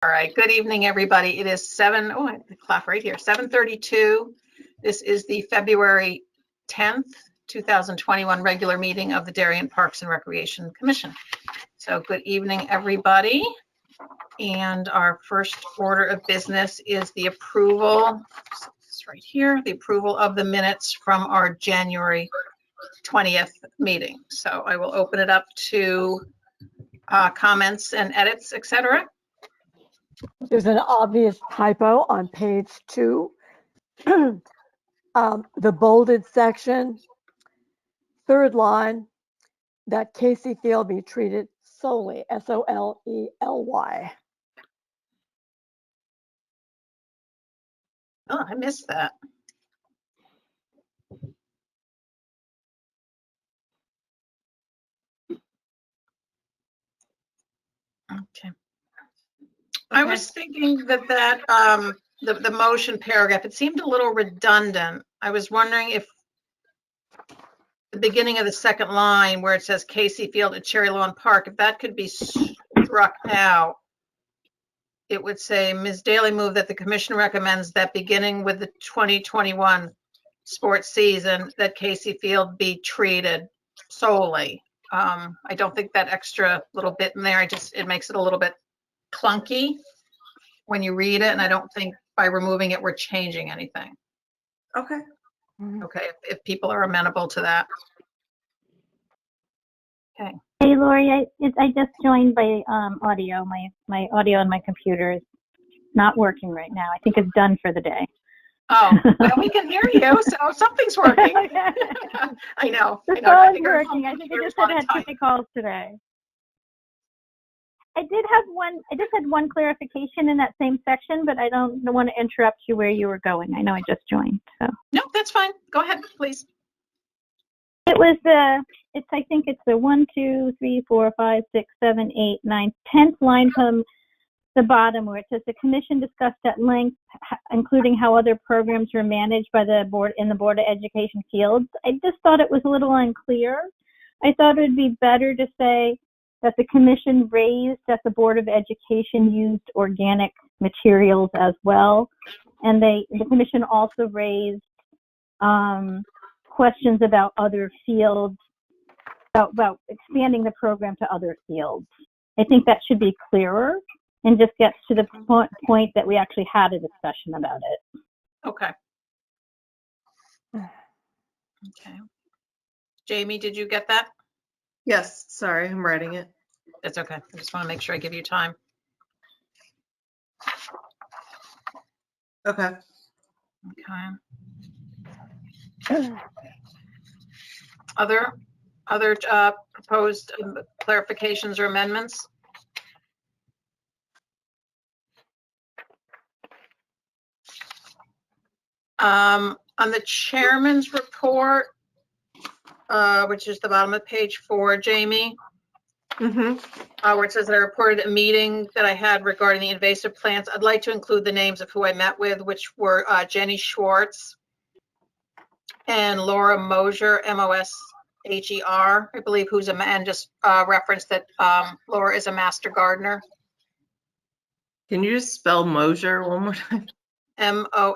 All right, good evening, everybody. It is I have the clock right here, 7:32. This is the February 10th, 2021 regular meeting of the Darien Parks and Recreation Commission. So good evening, everybody. And our first order of business is the approval, it's right here, the approval of the minutes from our January 20th meeting. So I will open it up to comments and edits, etc. There's an obvious typo on page 2. The bolded section, third line, that Casey Field be treated solely, S-O-L-E-L-Y. Oh, I missed that. Okay. I was thinking that the motion paragraph, it seemed a little redundant. I was wondering if the beginning of the second line where it says Casey Field at Cherry Lawn Park, if that could be struck out, it would say Ms. Daly moved that the commission recommends that beginning with the 2021 sports season, that Casey Field be treated solely. I don't think that extra little bit in there, it makes it a little bit clunky when you read it, and I don't think by removing it we're changing anything. Okay. Okay, if people are amenable to that. Okay. Hey Lori, I just joined by audio. My audio on my computer is not working right now. I think it's done for the day. Oh, well, we can hear you, so something's working. I know. The phone's working. I think I just had too many calls today. I just had one clarification in that same section, but I don't want to interrupt you where you were going. I know I just joined, so. No, that's fine. Go ahead, please. It was I think it's the 1, 2, 3, 4, 5, 6, 7, 8, 9, 10th line from the bottom where it says the commission discussed at length, including how other programs were managed by the board in the Board of Education fields. I just thought it was a little unclear. I thought it would be better to say that the commission raised that the Board of Education used organic materials as well. And the commission also raised questions about other fields, about expanding the program to other fields. I think that should be clearer and just gets to the point that we actually had a discussion about it. Okay. Okay. Jamie, did you get that? Yes, sorry, I'm writing it. That's okay. I just want to make sure I give you time. Okay. Okay. Other proposed clarifications or amendments? On the chairman's report, which is the bottom of page 4, Jamie, where it says that I reported a meeting that I had regarding the invasive plants. I'd like to include the names of who I met with, which were Jenny Schwartz and Laura Mosher, M-O-S-H-E-R, I believe, and just reference that Laura is a master gardener. Can you just spell Mosher one more time? M-O-S-H-E-R,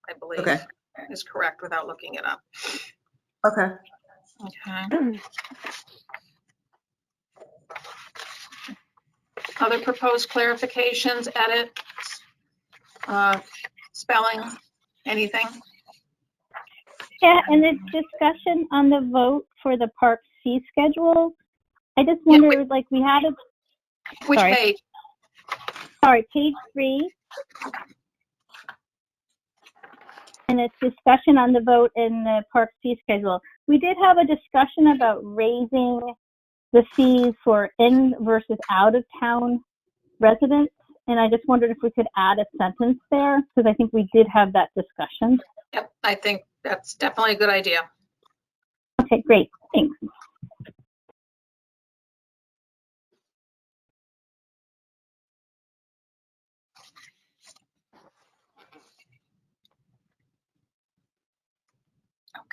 I believe. Okay. Is correct without looking it up. Okay. Okay. Other proposed clarifications, edits, spelling, anything? Yeah, and the discussion on the vote for the park fee schedule, I just wonder, like we had a... Which page? Sorry, page 3. And it's discussion on the vote in the park fee schedule. We did have a discussion about raising the fees for in versus out of town residents. And I just wondered if we could add a sentence there, because I think we did have that discussion. Yep, I think that's definitely a good idea. Okay, great, thanks.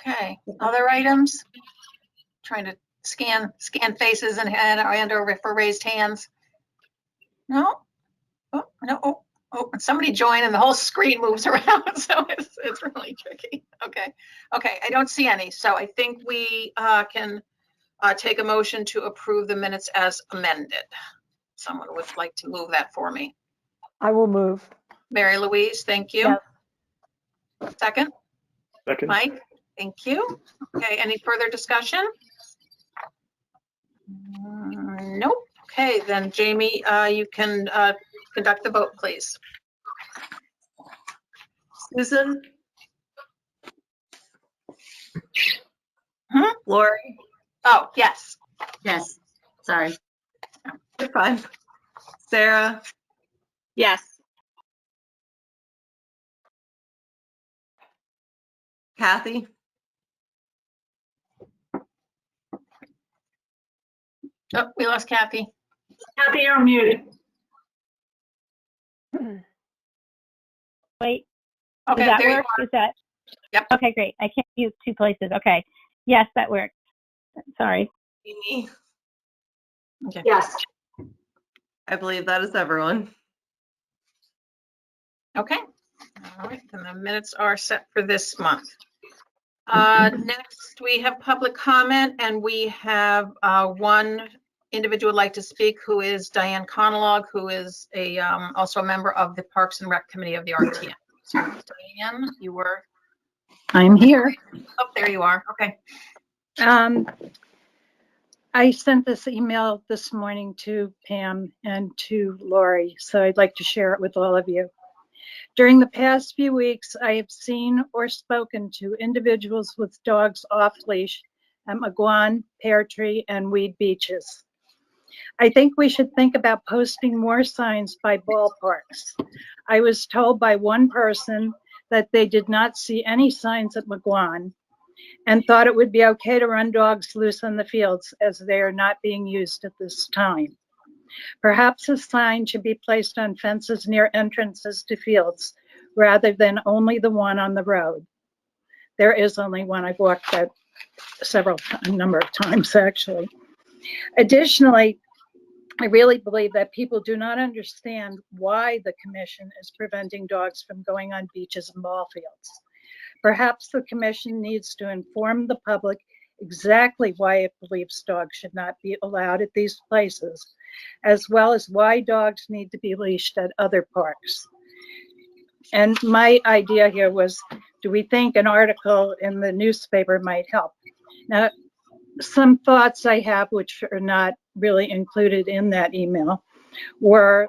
Okay, other items? Trying to scan faces and or for raised hands. No? Oh, no. Oh, and somebody joined and the whole screen moves around, so it's really tricky. Okay. Okay, I don't see any. So I think we can take a motion to approve the minutes as amended. Someone would like to move that for me. I will move. Mary Louise, thank you. Yes. Second, Second. Mike, thank you. Okay, any further discussion? Nope. Okay, then Jamie, you can conduct the vote, please. Susan? Hmm? Lori? Oh, yes. Yes. Sorry. You're fine. Sarah? Yes. Kathy? Oh, we lost Kathy. Kathy, you're muted. Wait, Okay, does that there you work? are. Is that? Yep. Okay, great. I can't use two places. Okay. Yes, that worked. Sorry. Amy? Okay. Yes. I believe that is everyone. Okay. All right, then the minutes are set for this month. Next, we have public comment, and we have one individual would like to speak, who is Diane Conalog, who is also a member of the Parks and Rec Committee of the RTM. So Diane, you were, I'm here. oh, there you are. Okay. I sent this email this morning to Pam and to Lori, so I'd like to share it with all of you. During the past few weeks, I have seen or spoken to individuals with dogs off leash at McGuan, Pear Tree, and Weed Beaches. I think we should think about posting more signs by ballparks. I was told by one person that they did not see any signs at McGuan and thought it would be okay to run dogs loose on the fields as they are not being used at this time. Perhaps a sign should be placed on fences near entrances to fields rather than only the one on the road. There is only one. I've walked that a number of times actually. Additionally, I really believe that people do not understand why the commission is preventing dogs from going on beaches and ball fields. Perhaps the commission needs to inform the public exactly why it believes dogs should not be allowed at these places, as well as why dogs need to be leashed at other parks. And my idea here was, do we think an article in the newspaper might help? Now, some thoughts I have, which are not really included in that email, were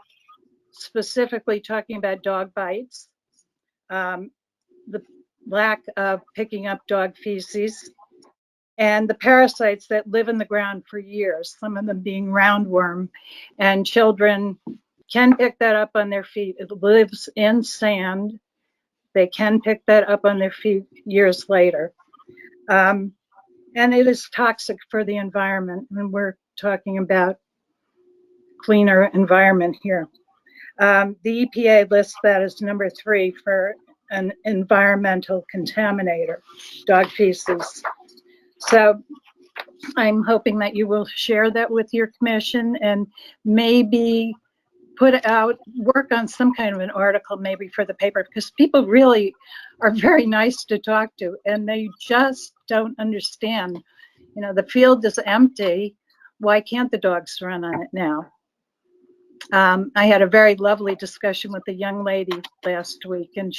specifically talking about dog bites, the lack of picking up dog feces, and the parasites that live in the ground for years, some of them being roundworm, and children can pick that up on their feet. It lives in sand. They can pick that up on their feet years later. And it is toxic for the environment, and we're talking about cleaner environment here. The EPA lists that as number 3 for an environmental contaminator, dog feces. So I'm hoping that you will share that with your commission and maybe work on some kind of an article maybe for the paper, because people really are very nice to talk to and they just don't understand. You know, the field is empty. Why can't the dogs run on it now? I had a very lovely discussion with a young lady last week, and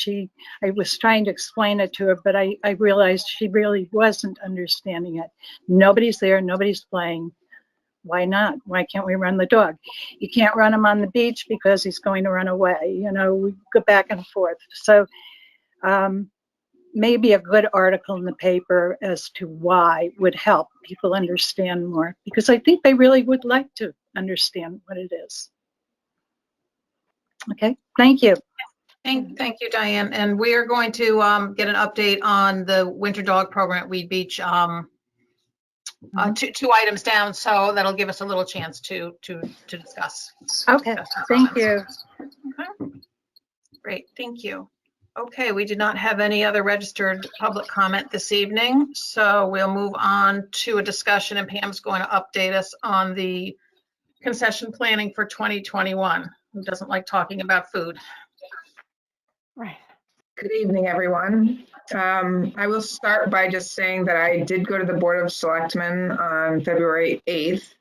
I was trying to explain it to her, but I realized she really wasn't understanding it. Nobody's there, nobody's playing. Why not? Why can't we run the dog? You can't run him on the beach because he's going to run away. You know, we go back and forth. So maybe a good article in the paper as to why would help people understand more, because I think they really would like to understand what it is. Okay, thank you. Thank you, Diane. And we are going to get an update on the winter dog program at Weed Beach. Two items down, so that'll give us a little chance to discuss. Okay, thank you. Okay. Great, thank you. Okay, we did not have any other registered public comment this evening, so we'll move on to a discussion, and Pam's going to update us on the concession planning for 2021. Who doesn't like talking about food? Right. Good evening, everyone. I will start by just saying that I did go to the Board of Selectmen on February 8th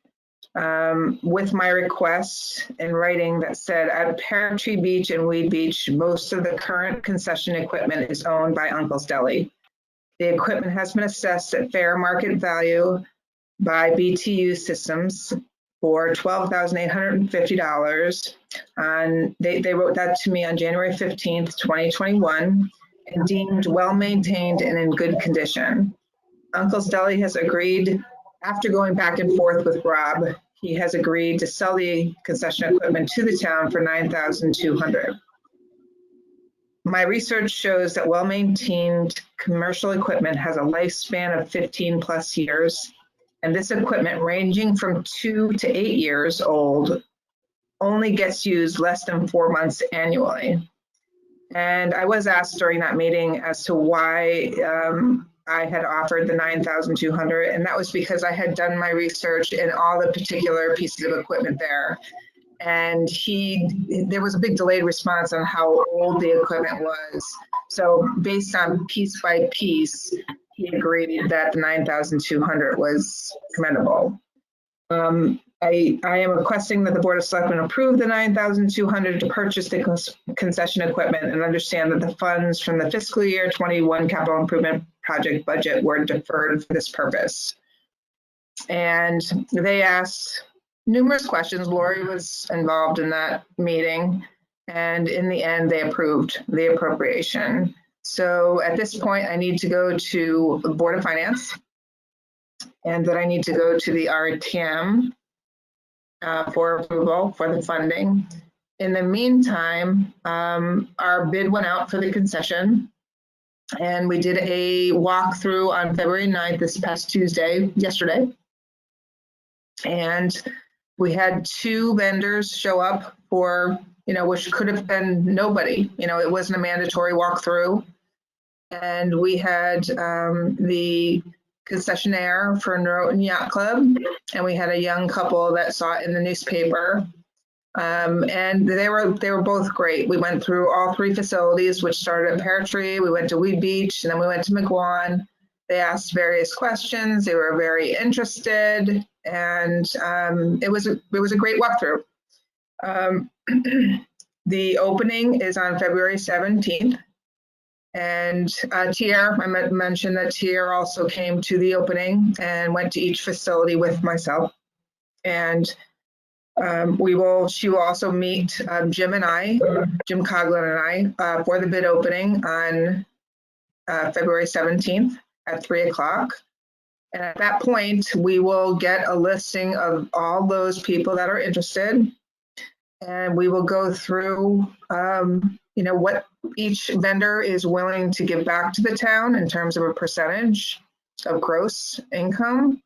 with my request in writing that said at Pear Tree Beach and Weed Beach, most of the current concession equipment is owned by Uncle's Deli. The equipment has been assessed at fair market value by BTU Systems for $12,850. They wrote that to me on January 15th, 2021, and deemed well-maintained and in good condition. Uncle's Deli has agreed, after going back and forth with Rob, he has agreed to sell the concession equipment to the town for $9,200. My research shows that well-maintained commercial equipment has a lifespan of 15 plus years. And this equipment, ranging from 2 to 8 years old, only gets used less than 4 months annually. And I was asked during that meeting as to why I had offered the $9,200, and that was because I had done my research in all the particular pieces of equipment there. And there was a big delayed response on how old the equipment was. So based on piece by piece, he agreed that the $9,200 was commendable. I am requesting that the Board of Selectmen approve the $9,200 to purchase the concession equipment and understand that the funds from the fiscal year 21 capital improvement project budget were deferred for this purpose. And they asked numerous questions. Lori was involved in that meeting, and in the end, they approved the appropriation. So at this point, I need to go to the Board of Finance, and then I need to go to the RTM for approval for the funding. In the meantime, our bid went out for the concession, and we did a walkthrough on February 9th, this past yesterday. And we had 2 vendors show up for, which could have been nobody. It wasn't a mandatory walkthrough. And we had the concessionaire for Norotan Yacht Club, and we had a young couple that saw it in the newspaper. And they were both great. We went through all 3 facilities, which started at Pear Tree. We went to Weed Beach, and then we went to McGuan. They asked various questions. They were very interested, and it was a great walkthrough. The opening is on February 17th. And Tier, I mentioned that Tier also came to the opening and went to each facility with myself. And she will also meet Jim Coughlin and I, for the bid opening on February 17th at 3 o'clock. And at that point, we will get a listing of all those people that are interested. And we will go through, what each vendor is willing to give back to the town in terms of a percentage of gross income.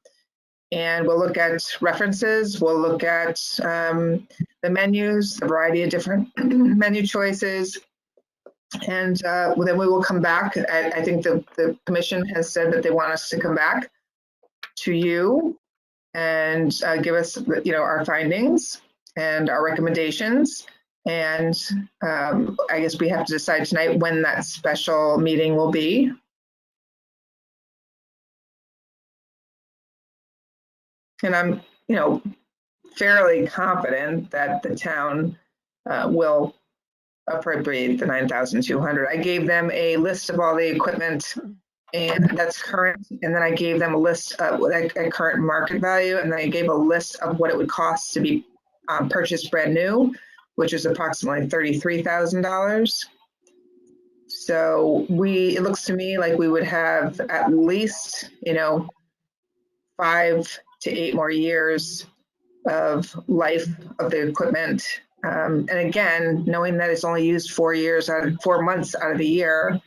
And we'll look at references. We'll look at the menus, the variety of different menu choices. And then we will come back. I think the commission has said that they want us to come back to you and give us, our findings and our recommendations. And I guess we have to decide tonight when that special meeting will be. And I'm, fairly confident that the town will appropriate the $9,200. I gave them a list of all the equipment, and that's current. And then I gave them a list of a current market value, and then I gave a list of what it would cost to be purchased brand new, which is approximately $33,000. So it looks to me like we would have at least, 5 to 8 more years of life of the equipment. And again, knowing that it's only used 4 months out of the year,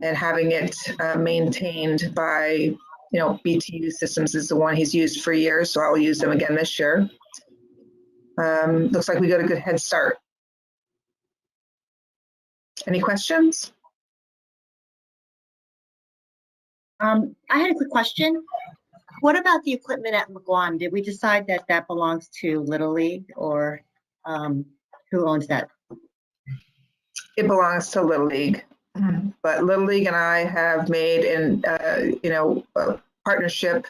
and having it maintained by, BTU Systems is the one he's used for years, so I'll use them again this year. Looks like we got a good head start. Any questions? I had a quick question. What about the equipment at McGuan? Did we decide that that belongs to Little League, or who owns that? It belongs to Little League, but Little League and I have made a partnership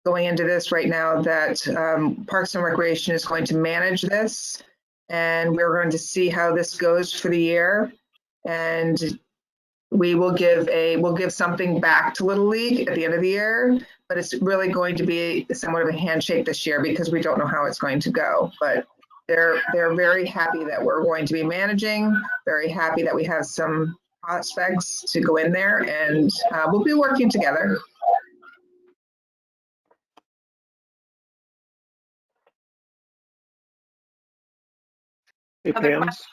going into this right now that Parks and Recreation is going to manage this, and we're going to see how this goes for the year, and we'll give something back to Little League at the end of the year, but it's really going to be somewhat of a handshake this year because we don't know how it's going to go. But they're very happy that we're going to be managing, very happy that we have some prospects to go in there, and we'll be working together. Hey, Other Pam. questions?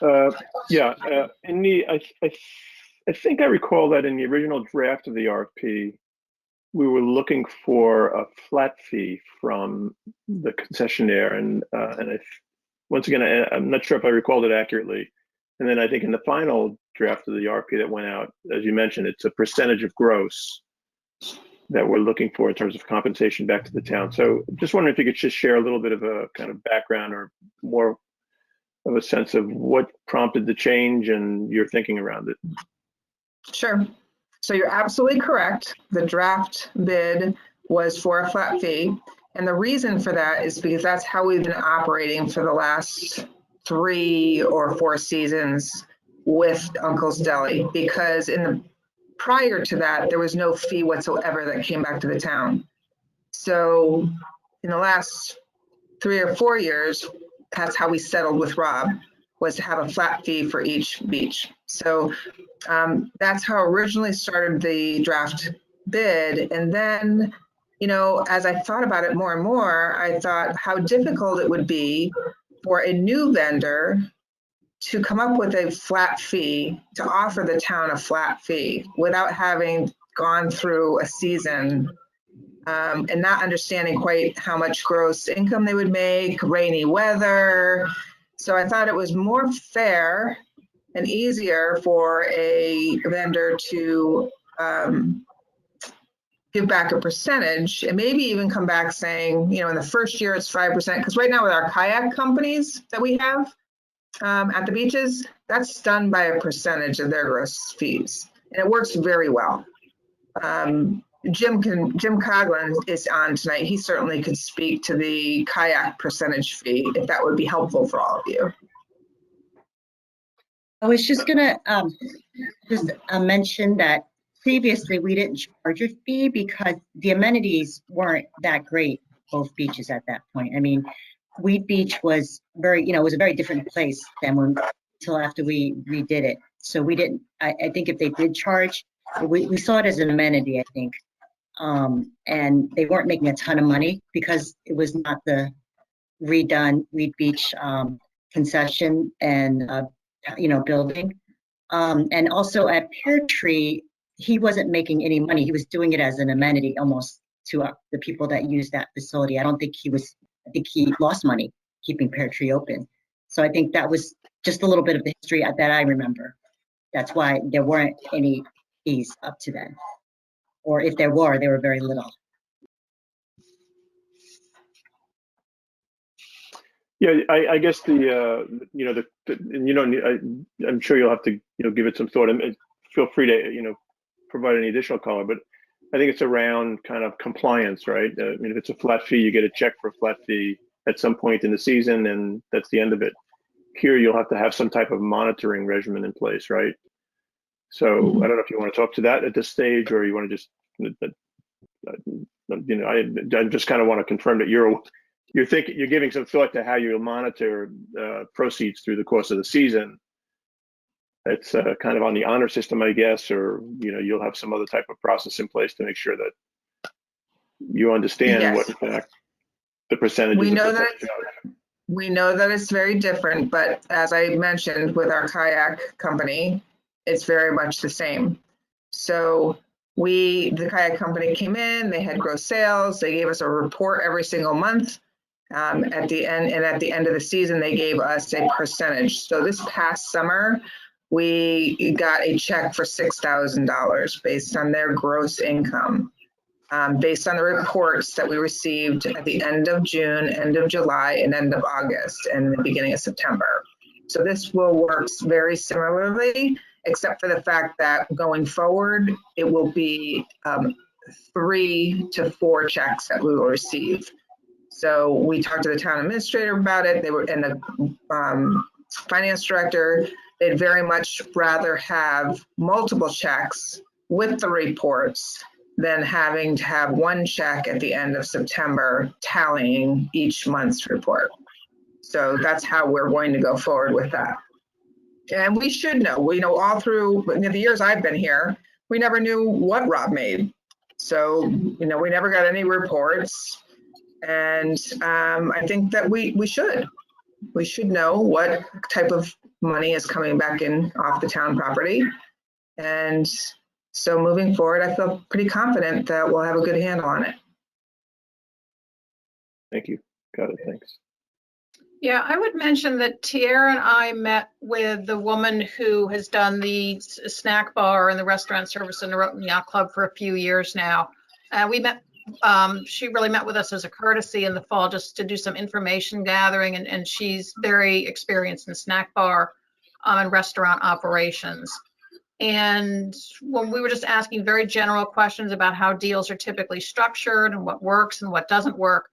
I think I recall that in the original draft of the RFP, we were looking for a flat fee from the concessionaire, and once again, I'm not sure if I recalled it accurately. And then I think in the final draft of the RFP that went out, as you mentioned, it's a percentage of gross that we're looking for in terms of compensation back to the town. So just wondering if you could just share a little bit of a kind of background or more of a sense of what prompted the change and your thinking around it. Sure. So you're absolutely correct. The draft bid was for a flat fee. And the reason for that is because that's how we've been operating for the last 3 or 4 seasons with Uncle's Deli, because prior to that, there was no fee whatsoever that came back to the town. So in the last 3 or 4 years, that's how we settled with Rob, was to have a flat fee for each beach. So that's how originally started the draft bid. And then, as I thought about it more and more, I thought how difficult it would be for a new vendor to come up with a flat fee, to offer the town a flat fee without having gone through a season and not understanding quite how much gross income they would make, rainy weather. So I thought it was more fair and easier for a vendor to give back a percentage and maybe even come back saying, in the first year it's 5%. Because right now with our kayak companies that we have at the beaches, that's done by a percentage of their gross fees. And it works very well. Jim Coughlin is on tonight. He certainly could speak to the kayak percentage fee if that would be helpful for all of you. I was just gonna mention that previously we didn't charge a fee because the amenities weren't that great, both beaches at that point. I mean, Wheat Beach was it was a very different place than until after we redid it. So we didn't, I think if they did charge, we saw it as an amenity, I think. And they weren't making a ton of money because it was not the redone Wheat Beach concession and building. And also at Pear Tree, he wasn't making any money. He was doing it as an amenity almost to the people that use that facility. I think he lost money keeping Pear Tree open. So I think that was just a little bit of the history that I remember. That's why there weren't any fees up to then. Or if there were, they were very little. Yeah, I guess I'm sure you'll have to give it some thought, and feel free to provide any additional color, but I think it's around kind of compliance, right? I mean, if it's a flat fee, you get a check for a flat fee at some point in the season, and that's the end of it. Here, you'll have to have some type of monitoring regimen in place, right? So I don't know if you want to talk to that at this stage, or you want to just, I just kind of want to confirm that you're giving some thought to how you'll monitor proceeds through the course of the season. It's kind of on the honor system, I guess, or you'll have some other type of process in place to make sure that you understand what in fact the percentages. We know that it's very different, but as I mentioned with our kayak company, it's very much the same. So the kayak company came in, they had gross sales, they gave us a report every single month. At the end of the season, they gave us a percentage. So this past summer, we got a check for $6,000 based on their gross income. based on the reports that we received at the end of June, end of July, and end of August, and the beginning of September. So this will work very similarly, except for the fact that going forward, it will be 3 to 4 checks that we will receive. So we talked to the town administrator about it. They were, and the finance director, they'd very much rather have multiple checks with the reports than having to have one check at the end of September tallying each month's report. So that's how we're going to go forward with that. And we should know, we know all through the years I've been here, we never knew what Rob made. So, we never got any reports. And I think that we should know what type of money is coming back in off the town property. And so moving forward, I feel pretty confident that we'll have a good handle on it. Thank you. Got it. Thanks. Yeah, I would mention that Tierra and I met with the woman who has done the snack bar and the restaurant service in the Rotary Yacht Club for a few years now. We met, she really met with us as a courtesy in the fall just to do some information gathering, and she's very experienced in snack bar and restaurant operations. And when we were just asking very general questions about how deals are typically structured and what works and what doesn't work,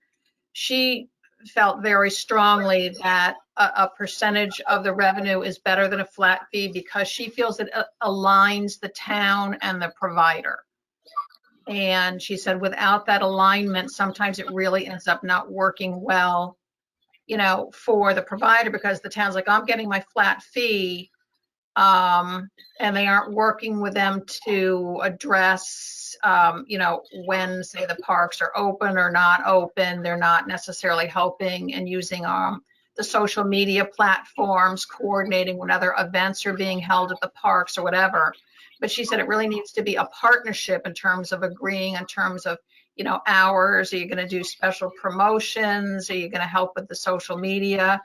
she felt very strongly that a percentage of the revenue is better than a flat fee because she feels it aligns the town and the provider. And she said without that alignment, sometimes it really ends up not working well, for the provider, because the town's like, I'm getting my flat fee, and they aren't working with them to address, when, say, the parks are open or not open. They're not necessarily helping and using the social media platforms, coordinating when other events are being held at the parks or whatever. But she said it really needs to be a partnership in terms of agreeing in terms of, hours. Are you going to do special promotions? Are you going to help with the social media?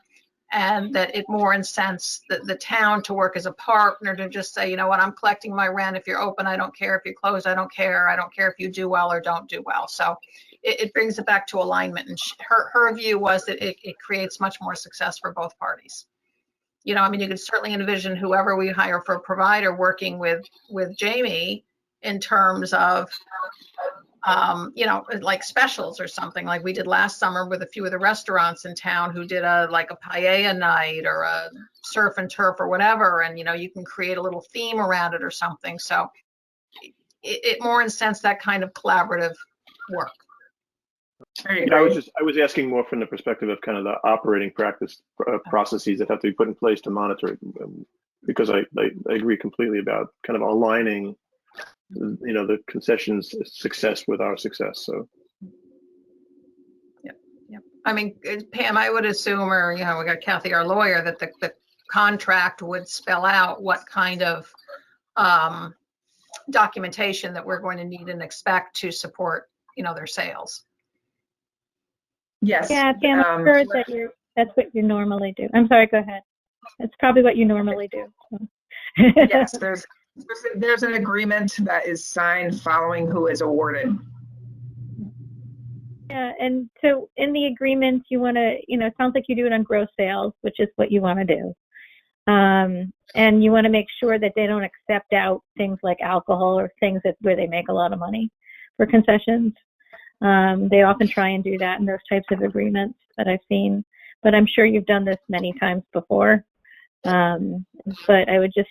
And that it more incents the town to work as a partner to just say, you know what, I'm collecting my rent. If you're open, I don't care. If you're closed, I don't care. I don't care if you do well or don't do well. So it brings it back to alignment. And her view was that it creates much more success for both parties. You could certainly envision whoever we hire for a provider working with Jamie in terms of, like specials or something like we did last summer with a few of the restaurants in town who did a paella night or a surf and turf or whatever. And, you can create a little theme around it or something. So it more incents that kind of collaborative work. I was asking more from the perspective of kind of the operating processes that have to be put in place to monitor it, because I agree completely about kind of aligning, the concessions success with our success. So. Yeah. I mean, Pam, I would assume, or, we got Kathy, our lawyer, that the contract would spell out what kind of documentation that we're going to need and expect to support, their sales. Yes. Yeah, Pam, I'm sure that that's what you normally do. I'm sorry, go ahead. It's probably what you normally do. So. Yes, there's an agreement that is signed following who is awarded. Yeah, and so in the agreement, you want to, it sounds like you do it on gross sales, which is what you want to do. And you want to make sure that they don't accept out things like alcohol or things where they make a lot of money for concessions. They often try and do that in those types of agreements that I've seen, but I'm sure you've done this many times before. But I would just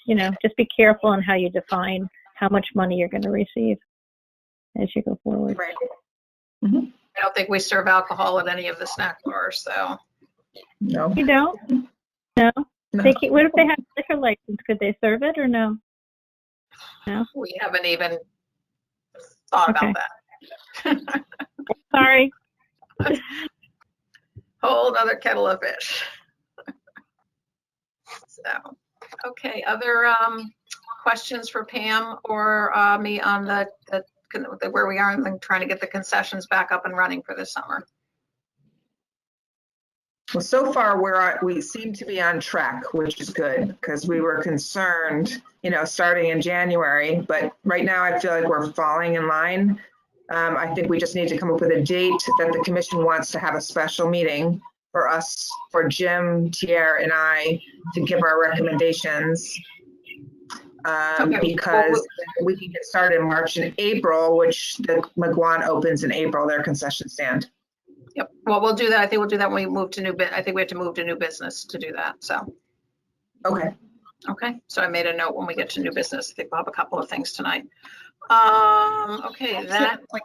be careful on how you define how much money you're going to receive as you go forward. Right. Mm-hmm. I don't think we serve alcohol at any of the snack bars, so. No. You don't? No? No. What if they have a liquor license? Could they serve it or no? No? We haven't even thought about that. Sorry. Whole other kettle of fish. So, okay, other questions for Pam or me on the where we are and trying to get the concessions back up and running for this summer? Well, so far we seem to be on track, which is good, because we were concerned, starting in January, but right now I feel like we're falling in line. I think we just need to come up with a date that the commission wants to have a special meeting for us, for Jim, Tier, and I to give our recommendations. Okay. Because we can get started in March and April, which the McGuan opens in April, their concession stand. Yep, well, we'll do that. I think we'll do that when we move to I think we have to move to new business to do that, so. Okay. Okay, so I made a note when we get to new business. I think we'll have a couple of things tonight. Okay, Just a that, quick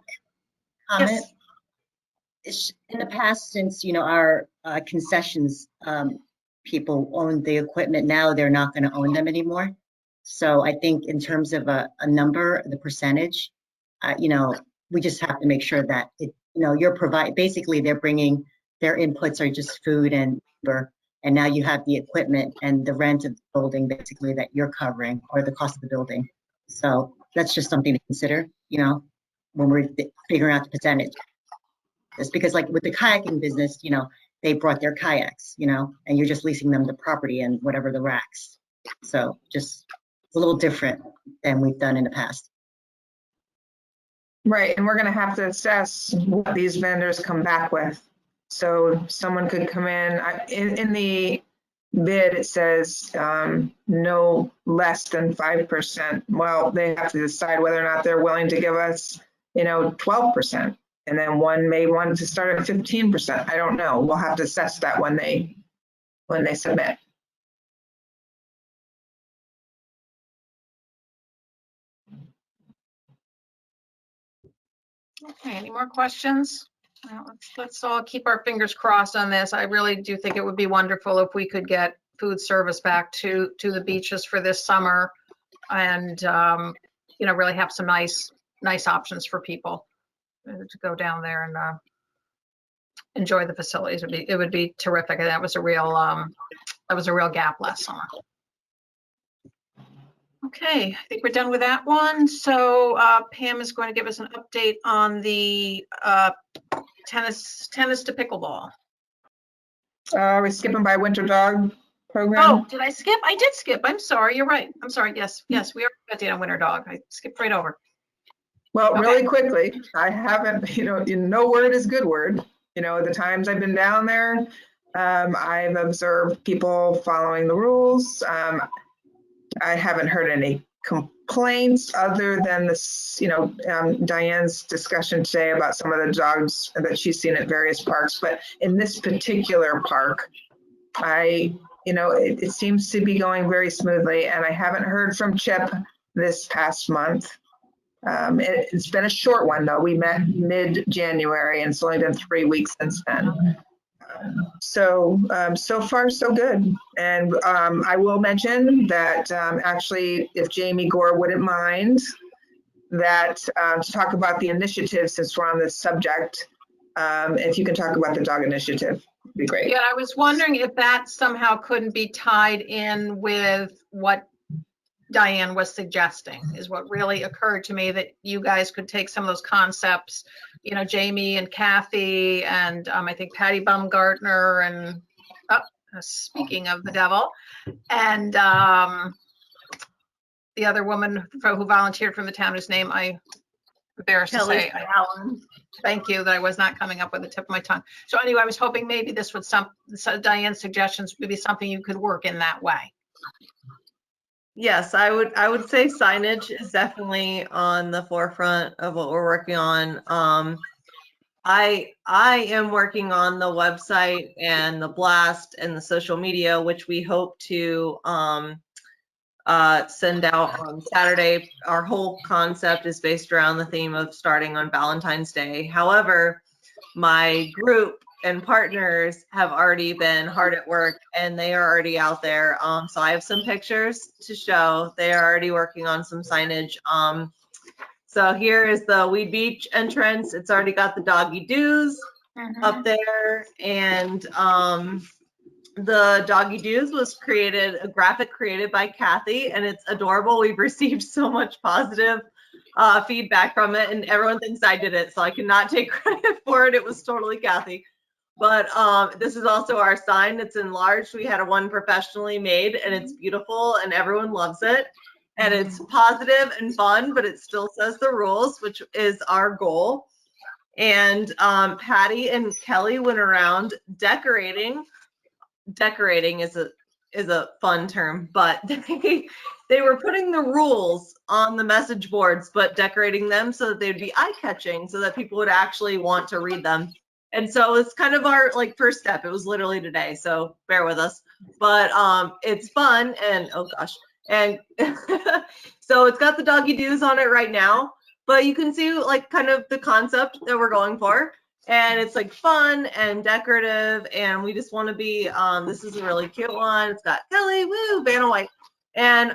comment. yes, In the past, since, our concessions people own the equipment, now they're not going to own them anymore. So I think in terms of a number, the percentage, we just have to make sure that you're basically they're bringing their inputs are just food and labor, and now you have the equipment and the rent of the building basically that you're covering, or the cost of the building. So that's just something to consider, when we're figuring out the percentage. It's because like with the kayaking business, they brought their kayaks, and you're just leasing them the property and whatever the racks. So just a little different than we've done in the past. Right, and we're gonna have to assess what these vendors come back with. So someone could come in the bid, it says no less than 5%. Well, they have to decide whether or not they're willing to give us, 12%. And then one may want to start at 15%. I don't know. We'll have to assess that when they submit. okay, any more questions? Well, let's all keep our fingers crossed on this. I really do think it would be wonderful if we could get food service back to the beaches for this summer and, really have some nice options for people to go down there and enjoy the facilities. It would be terrific. And that was a real gap last summer. Okay, I think we're done with that one. So Pam is going to give us an update on the tennis to pickleball. We're skipping by Winter Dog Program. Oh, did I skip? I did skip. I'm sorry. You're right. I'm sorry. Yes, we are updating on Winter Dog. I skipped right over. Well, Okay. really quickly, I haven't, no word is good word. The times I've been down there, I've observed people following the rules. I haven't heard any complaints other than this, Diane's discussion today about some of the dogs that she's seen at various parks. But in this particular park, it seems to be going very smoothly, and I haven't heard from Chip this past month. It's been a short one though. We met mid-January and it's only been 3 weeks since then. So far so good. And I will mention that actually, if Jamie Gore wouldn't mind, that to talk about the initiative, since we're on this subject, if you can talk about the dog initiative, it'd be great. Yeah, I was wondering if that somehow couldn't be tied in with what Diane was suggesting, is what really occurred to me, that you guys could take some of those concepts, Jamie and Kathy and I think Patty Baumgartner and speaking of the devil, and the other woman who volunteered from the town, whose name I'm embarrassed to say. Thank you, that I was not coming up with the tip of my tongue. So anyway, I was hoping maybe this would Diane's suggestions would be something you could work in that way. Yes, I would say signage is definitely on the forefront of what we're working on. I am working on the website and the blast and the social media, which we hope to send out on Saturday. Our whole concept is based around the theme of starting on Valentine's Day. However, my group and partners have already been hard at work and they are already out there. So I have some pictures to show. They are already working on some signage. So here is the Weed Beach entrance. It's already got the doggy doos up there. And the doggy doos was a graphic created by Kathy, and it's adorable. We've received so much positive feedback from it, and everyone thinks I did it, so I cannot take credit for it. It was totally Kathy. But this is also our sign. It's enlarged. We had one professionally made, and it's beautiful, and everyone loves it. and it's positive and fun, but it still says the rules, which is our goal. And Patty and Kelly went around decorating. Decorating is a fun term, but they were putting the rules on the message boards, but decorating them so that they'd be eye-catching, so that people would actually want to read them. And so it's kind of our like first step. It was literally today, so bear with us. But it's fun, and oh gosh, and so it's got the doggy doos on it right now. But you can see like kind of the concept that we're going for. And it's like fun and decorative, and we just want to be, this is a really cute one. It's got Kelly, woo, Vanna White. And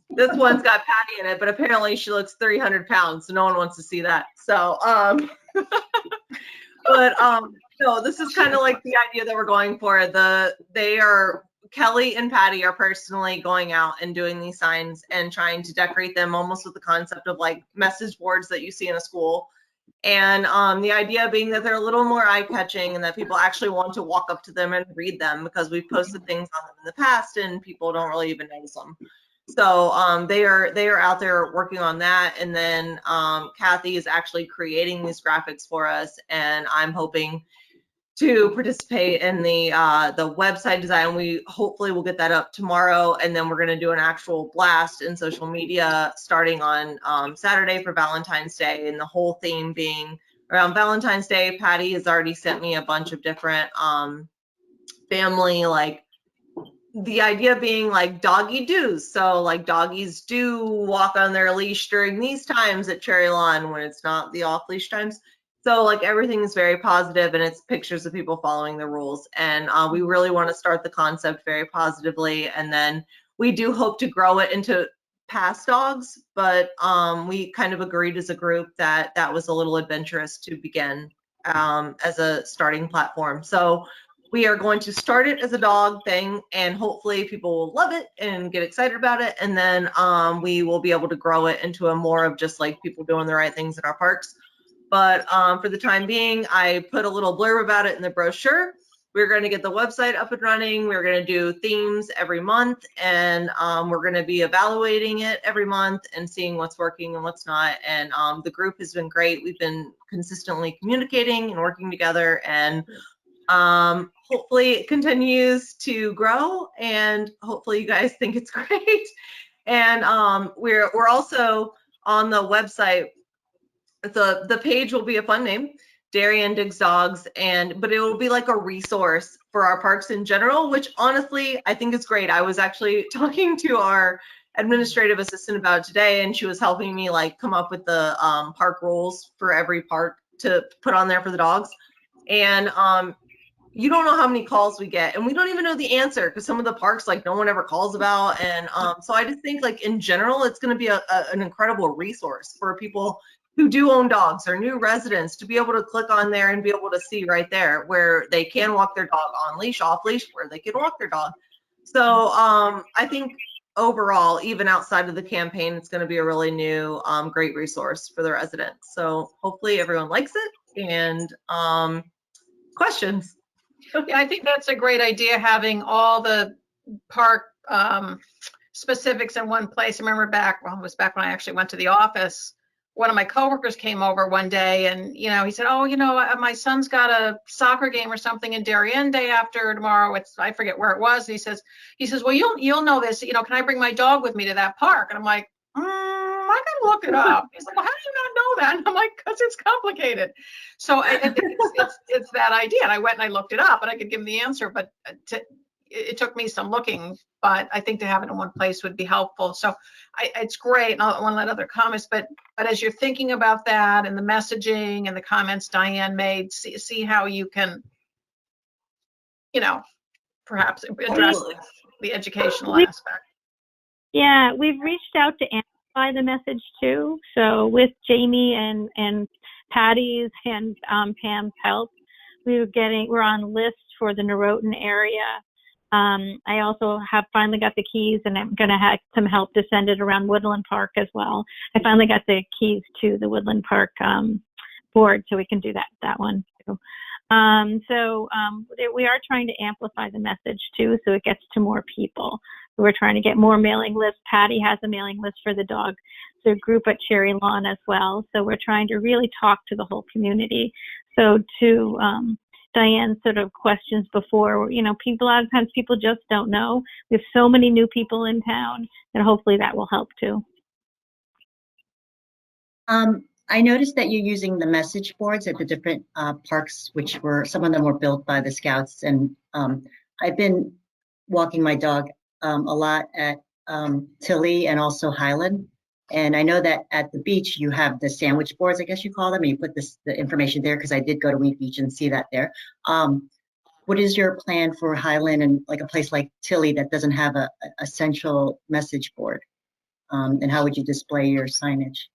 this one's got Patty in it, but apparently she looks 300 pounds, so no one wants to see that. So, no, this is kind of like the idea that we're going for. Kelly and Patty are personally going out and doing these signs and trying to decorate them almost with the concept of like message boards that you see in a school. And the idea being that they're a little more eye-catching and that people actually want to walk up to them and read them, because we've posted things on them in the past and people don't really even notice them. So they are out there working on that. And then Kathy is actually creating these graphics for us, and I'm hoping to participate in the website design. We hopefully will get that up tomorrow, and then we're going to do an actual blast in social media starting on Saturday for Valentine's Day, and the whole theme being around Valentine's Day. Patty has already sent me a bunch of different family, like the idea being like doggy do's. So like doggies do walk on their leash during these times at Cherry Lawn when it's not the off leash times. So like everything is very positive, and it's pictures of people following the rules. And we really want to start the concept very positively. And then we do hope to grow it into past dogs, but we kind of agreed as a group that that was a little adventurous to begin as a starting platform. So we are going to start it as a dog thing, and hopefully people will love it and get excited about it. And then we will be able to grow it into a more of just like people doing the right things in our parks. But for the time being, I put a little blurb about it in the brochure. We're going to get the website up and running. We're going to do themes every month, and we're going to be evaluating it every month and seeing what's working and what's not. And the group has been great. We've been consistently communicating and working together, and hopefully it continues to grow, and hopefully you guys think it's great. And we're also on the website. The page will be a fun name, Darien Digs Dogs, but it will be like a resource for our parks in general, which honestly I think is great. I was actually talking to our administrative assistant about it today, and she was helping me like come up with the park rules for every park to put on there for the dogs. And you don't know how many calls we get, and we don't even know the answer, because some of the parks like no one ever calls about. And so I just think like in general it's going to be an incredible resource for people who do own dogs or new residents to be able to click on there and be able to see right there where they can walk their dog on leash, off leash, where they can walk their dog. So I think overall, even outside of the campaign, it's going to be a really new, great resource for the residents. So hopefully everyone likes it. And questions? Yeah, I think that's a great idea, having all the park specifics in one place. I remember it was back when I actually went to the office. One of my coworkers came over one day, and he said, "Oh, my son's got a soccer game or something in Darien day after tomorrow. I forget where it was." He says, "Well, you'll know this. Can I bring my dog with me to that park?" And I'm like, I gotta look it up. He's like, "Well, how do you not know that?" And I'm like, "Because it's complicated." So I think it's that idea. And I went and I looked it up, and I could give him the answer, but it took me some looking. But I think to have it in one place would be helpful. So it's great. And I want to let other comments, but as you're thinking about that and the messaging and the comments Diane made, see how you can, perhaps address the educational aspect. Yeah, we've reached out to amplify the message too. So with Jamie and Patty's and Pam's help, we're on lists for the Norotan area. I also have finally got the keys, and I'm going to have some help to send it around Woodland Park as well. I finally got the keys to the Woodland Park board, so we can do that one too. We are trying to amplify the message too, so it gets to more people. We're trying to get more mailing lists. Patty has a mailing list for the dog, the group at Cherry Lawn as well. So we're trying to really talk to the whole community. So to Diane's sort of questions before, a lot of times people just don't know. We have so many new people in town, and hopefully that will help too. I noticed that you're using the message boards at the different parks, which some of them were built by the Scouts. And I've been walking my dog a lot at Tilly and also Highland. And I know that at the beach, you have the sandwich boards, I guess you call them, and you put the information there, because I did go to Wheat Beach and see that there. What is your plan for Highland and like a place like Tilly that doesn't have a central message board? And how would you display your signage?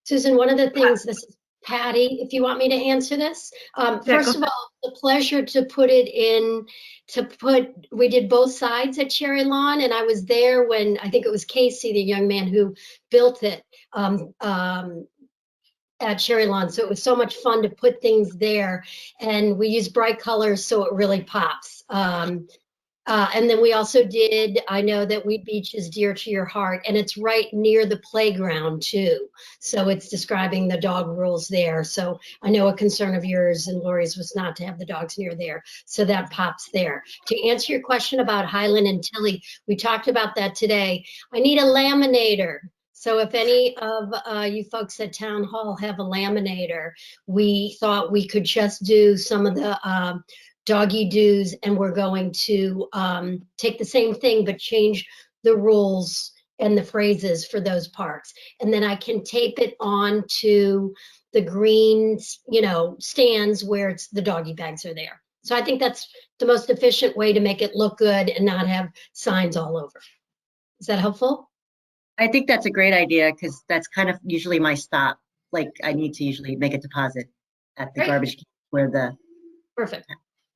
Susan, one of the things, this is Patty, if you want me to answer this. First of all, the pleasure to put it in, we did both sides at Cherry Lawn, and I was there when, I think it was Casey, the young man who built it at Cherry Lawn. So it was so much fun to put things there, and we use bright colors so it really pops. And then we also did, I know that Wheat Beach is dear to your heart, and it's right near the playground too. So it's describing the dog rules there. So I know a concern of yours and Lori's was not to have the dogs near there. So that pops there. To answer your question about Highland and Tilly, we talked about that today. I need a laminator. So if any of you folks at Town Hall have a laminator, we thought we could just do some of the doggy do's, and we're going to take the same thing but change the rules and the phrases for those parks. And then I can tape it on to the green, stands where the doggy bags are there. So I think that's the most efficient way to make it look good and not have signs all over. Is that helpful? I think that's a great idea, because that's kind of usually my stop. Like, I need to usually make a deposit at the garbage can where the Perfect.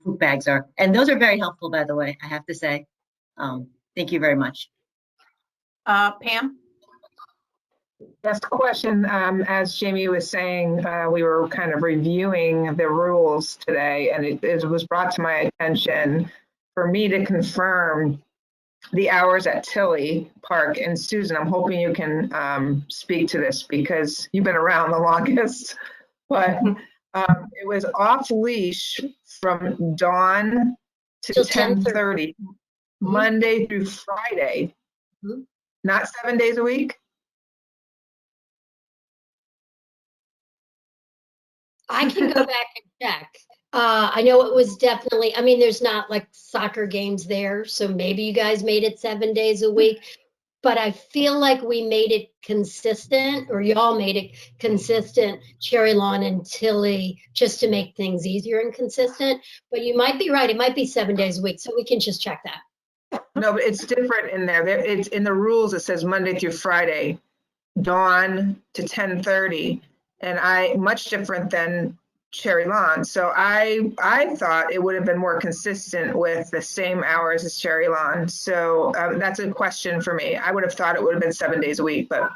food bags are. And those are very helpful, by the way, I have to say. Thank you very much. Pam? Just a question, as Jamie was saying, we were kind of reviewing the rules today, and it was brought to my attention for me to confirm the hours at Tilly Park. And Susan, I'm hoping you can speak to this because you've been around the longest, but it was off leash from dawn to Till 10:30, Monday through Friday, not 7 days a week. I can go back and check. I know it was definitely, there's not like soccer games there, so maybe you guys made it 7 days a week, but I feel like we made it consistent, or y'all made it consistent, Cherry Lawn and Tilly, just to make things easier and consistent. But you might be right, it might be 7 days a week, so we can just check that. No, but it's different in there. It's in the rules. It says Monday through Friday, dawn to 10:30, and much different than Cherry Lawn. So I thought it would have been more consistent with the same hours as Cherry Lawn. So that's a question for me. I would have thought it would have been 7 days a week, but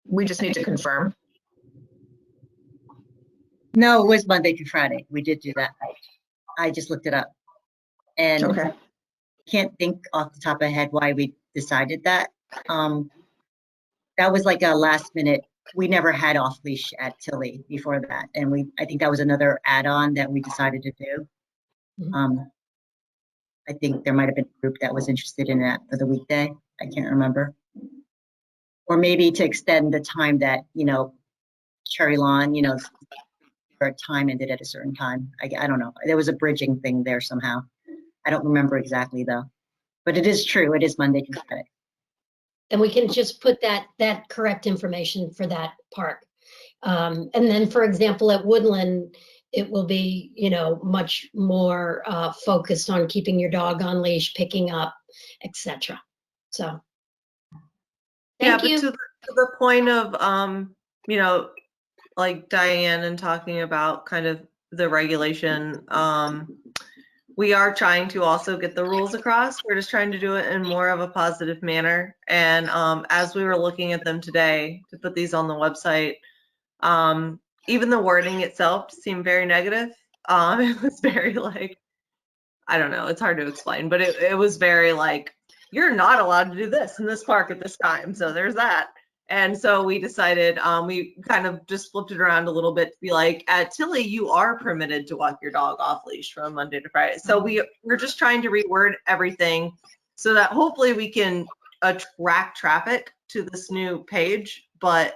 we just need to confirm. No, it was Monday through Friday. We did do that. I just looked it up. And Okay. can't think off the top of my head why we decided that. That was like a last minute. We never had off leash at Tilly before that, and I think that was another add-on that we decided to do. I think there might have been a group that was interested in that for the weekday. I can't remember, or maybe to extend the time that Cherry Lawn, our time ended at a certain time. I don't know. There was a bridging thing there somehow. I don't remember exactly though, but it is true. It is Monday through Friday. And we can just put that correct information for that park. And then, for example, at Woodland, it will be, much more focused on keeping your dog on leash, picking up, etc. So, thank you. But to the point of, like Diane and talking about kind of the regulation, we are trying to also get the rules across. We're just trying to do it in more of a positive manner. And as we were looking at them today to put these on the website, even the wording itself seemed very negative. It was very like, I don't know, it's hard to explain, but it was very like, you're not allowed to do this in this park at this time. So there's that. And so we decided, we kind of just flipped it around a little bit to be like, at Tilly, you are permitted to walk your dog off leash from Monday to Friday. So we're just trying to reword everything so that hopefully we can attract traffic to this new page, but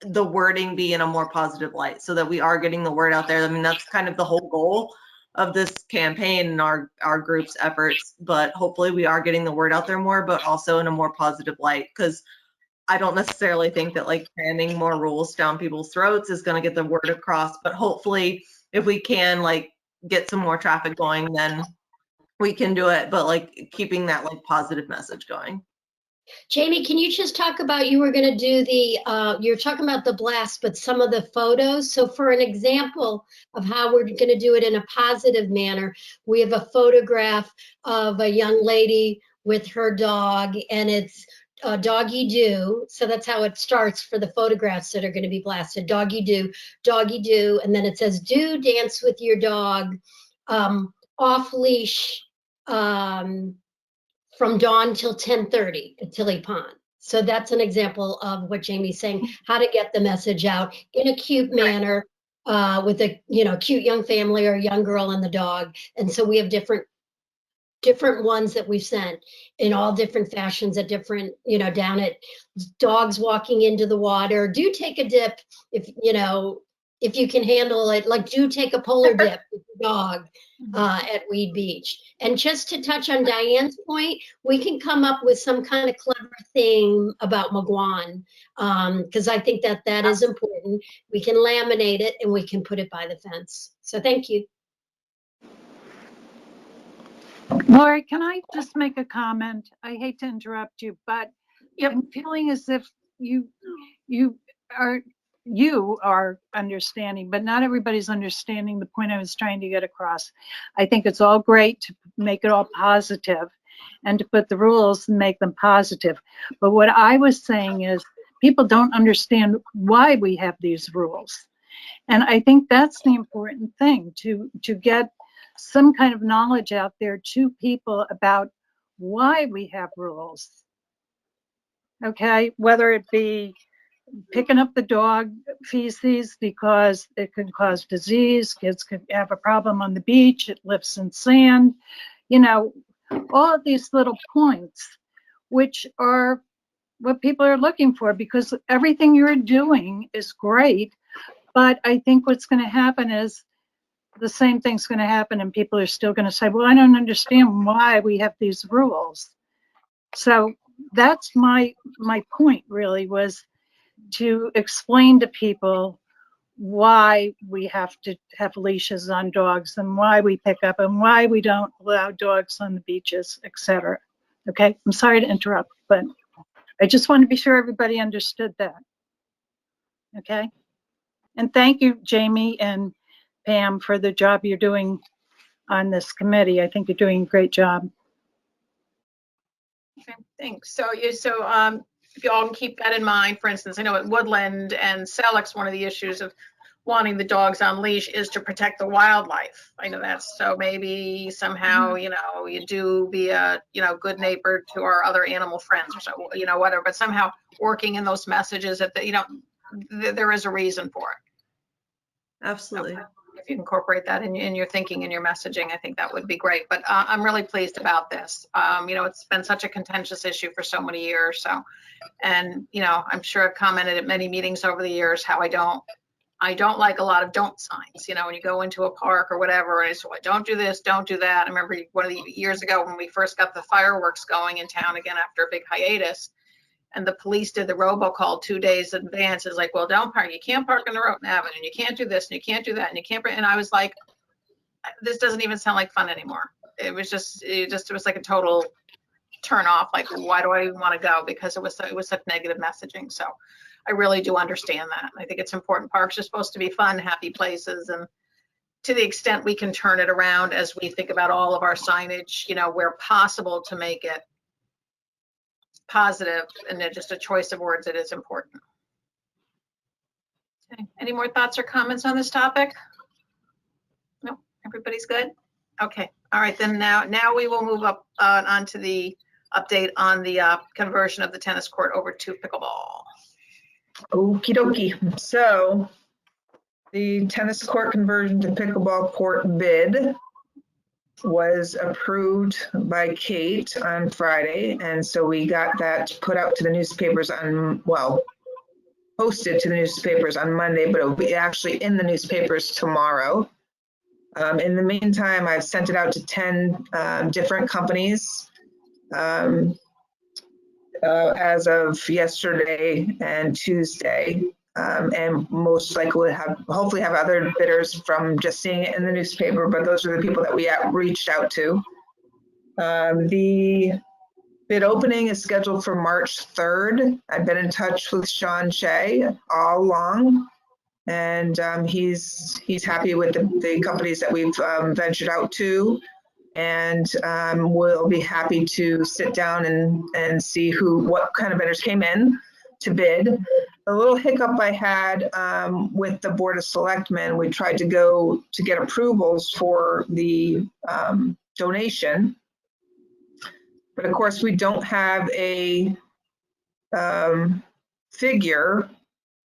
the wording be in a more positive light so that we are getting the word out there. I mean, that's kind of the whole goal of this campaign and our group's efforts, but hopefully we are getting the word out there more, but also in a more positive light, because I don't necessarily think that like cramming more rules down people's throats is going to get the word across, but hopefully if we can like get some more traffic going, then we can do it, but like keeping that like positive message going. Jamie, can you just talk about, you were going to do the, you're talking about the blast, but some of the photos. So for an example of how we're going to do it in a positive manner, we have a photograph of a young lady with her dog, and it's doggy do. So that's how it starts for the photographs that are going to be blasted. Doggy do, and then it says, do dance with your dog off leash. From dawn till 10:30 at Tilly Pond. So that's an example of what Jamie's saying, how to get the message out in a cute manner with a, cute young family or a young girl and the dog. And so we have different ones that we've sent in all different fashions at different, down at dogs walking into the water. Do take a dip if you can handle it, like do take a polar dip with your dog at Weed Beach. And just to touch on Diane's point, we can come up with some kind of clever thing about Maguan, because I think that is important. We can laminate it and we can put it by the fence. So thank you. Lori, can I just make a comment? I hate to interrupt you, but I'm feeling as if you are understanding, but not everybody's understanding the point I was trying to get across. I think it's all great to make it all positive and to put the rules and make them positive. But what I was saying is people don't understand why we have these rules. And I think that's the important thing, to get some kind of knowledge out there to people about why we have rules. Okay, whether it be picking up the dog feces because it can cause disease, kids could have a problem on the beach, it lifts in sand, all of these little points, which are what people are looking for, because everything you're doing is great. But I think what's going to happen is the same thing's going to happen, and people are still going to say, well, I don't understand why we have these rules. So that's my point, really, was to explain to people why we have to have leashes on dogs and why we pick up and why we don't allow dogs on the beaches, etc. Okay, I'm sorry to interrupt, but I just want to be sure everybody understood that. Okay, and thank you, Jamie and Pam, for the job you're doing on this committee. I think you're doing a great job. Okay, thanks. So if you all can keep that in mind, for instance, I know at Woodland and Selleck's, one of the issues of wanting the dogs on leash is to protect the wildlife. I know that's, so maybe somehow, you do be a, good neighbor to our other animal friends, or so, whatever, but somehow working in those messages that, there is a reason for it. Absolutely. So if you incorporate that in your thinking and your messaging, I think that would be great. But I'm really pleased about this. It's been such a contentious issue for so many years. So, and I'm sure I've commented at many meetings over the years how I don't like a lot of don't signs. When you go into a park or whatever, and it's like, don't do this, don't do that. I remember one of the years ago when we first got the fireworks going in town again after a big hiatus, and the police did the robocall 2 days in advance. It's like, well, don't park. You can't park on the road avenue, and you can't do this, and you can't do that, and you can't. And I was like, this doesn't even sound like fun anymore. It was like a total turn off. Like, why do I even want to go? Because it was such negative messaging. So I really do understand that. I think it's important. Parks are supposed to be fun, happy places, and to the extent we can turn it around as we think about all of our signage, where possible, to make it positive and then just a choice of words that is important. Okay. Any more thoughts or comments on this topic? Nope, everybody's good? Okay, all right, then now we will move up on to the update on the conversion of the tennis court over to pickleball. Okie dokie. So the tennis court conversion to pickleball court bid was approved by Kate on Friday. And so we got that put out to the newspapers on, well, posted to the newspapers on Monday, but it will be actually in the newspapers tomorrow. In the meantime, I've sent it out to 10 different companies as of yesterday and Tuesday. And most likely hopefully have other bidders from just seeing it in the newspaper, but those are the people that we reached out to. The bid opening is scheduled for March 3rd. I've been in touch with Sean Shea all along, and he's happy with the companies that we've ventured out to, and we'll be happy to sit down and see what kind of bidders came in to bid. A little hiccup I had with the Board of Selectmen, we tried to get approvals for the donation. But of course, we don't have a figure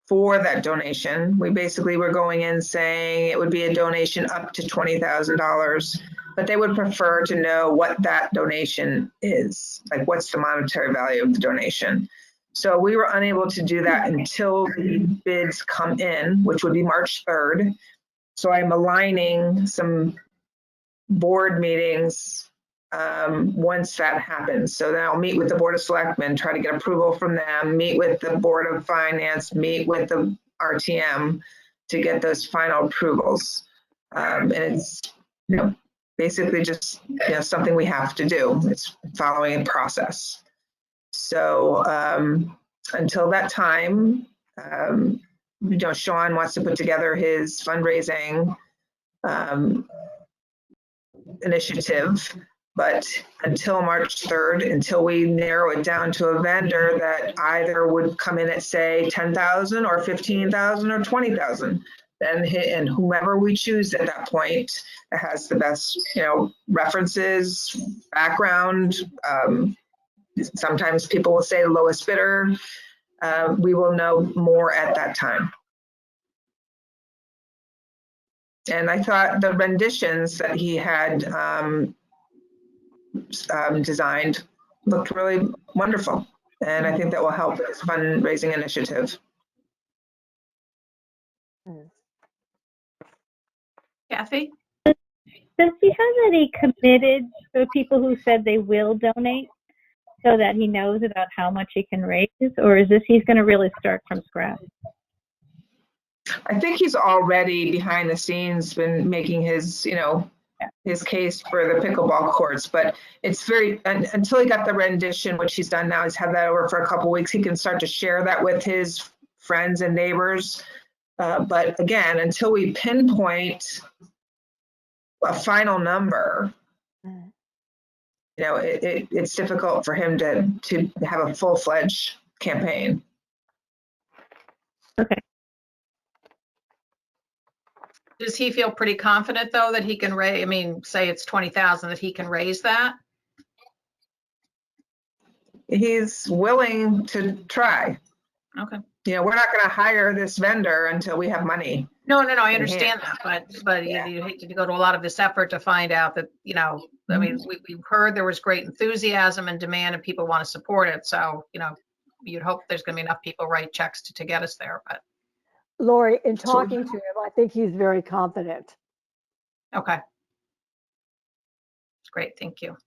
for that donation. We basically were going in saying it would be a donation up to $20,000, but they would prefer to know what that donation is, like what's the monetary value of the donation. So we were unable to do that until the bids come in, which would be March 3rd. So I'm aligning some board meetings once that happens. So then I'll meet with the Board of Selectmen, try to get approval from them, meet with the Board of Finance, meet with the RTM to get those final approvals. And it's, basically just, something we have to do. It's following a process. So until that time, Sean wants to put together his fundraising initiative, but until March 3rd, until we narrow it down to a vendor that either would come in at say 10,000 or 15,000 or 20,000, and whomever we choose at that point that has the best, references, background. Sometimes people will say lowest bidder. We will know more at that time. And I thought the renditions that he had designed looked really wonderful. And I think that will help his fundraising initiative. Kathy? Does he have any committed for people who said they will donate so that he knows about how much he can raise? Or is this he's going to really start from scratch? I think he's already behind the scenes been making his, his case for the pickleball courts, but it's until he got the rendition, which he's done now, he's had that over for a couple of weeks, he can start to share that with his friends and neighbors. But again, until we pinpoint a final number, it's difficult for him to have a full-fledged campaign. Okay. Does he feel pretty confident though that he can raise, say it's 20,000, that he can raise that? He's willing to try. Okay. We're not going to hire this vendor until we have money. No, I understand that, but Yeah. you hate to go to a lot of this effort to find out that, we've heard there was great enthusiasm and demand and people want to support it. So, you'd hope there's going to be enough people write checks to get us there, but. Lori, in talking to him, I think he's very confident. Okay. Great, thank you.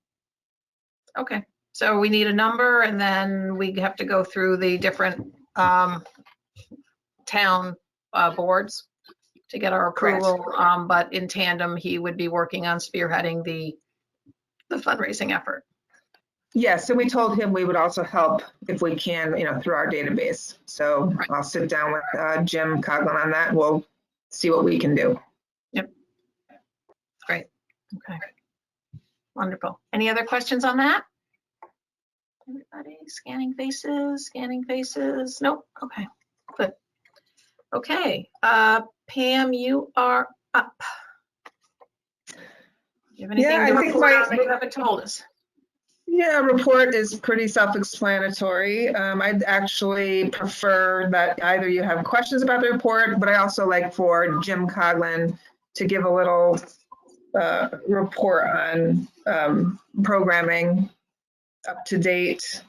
Okay, so we need a number and then we have to go through the different town boards to get our approval. But in tandem, he would be working on spearheading the fundraising effort. Yes, and we told him we would also help if we can, through our database. So Right. I'll sit down with Jim Coughlin on that. We'll see what we can do. Yep. Great. Okay. Wonderful. Any other questions on that? Everybody scanning faces, Nope. Okay, good. Okay, Pam, you are up. Do you have anything Yeah, to I think report my- on that you haven't told us? Yeah, report is pretty self-explanatory. I'd actually prefer that either you have questions about the report, but I also like for Jim Coglin to give a little report on programming up to date,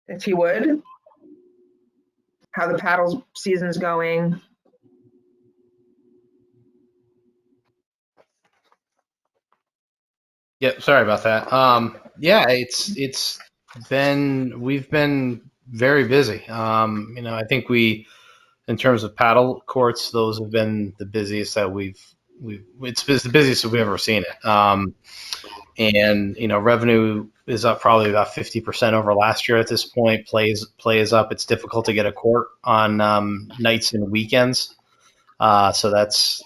if he would. How the paddle season's going. Yep, sorry about that. Yeah, we've been very busy. I think in terms of paddle courts, those have been the busiest that it's the busiest that we've ever seen it. And revenue is up probably about 50% over last year at this point. Play is up. It's difficult to get a court on nights and weekends. So that's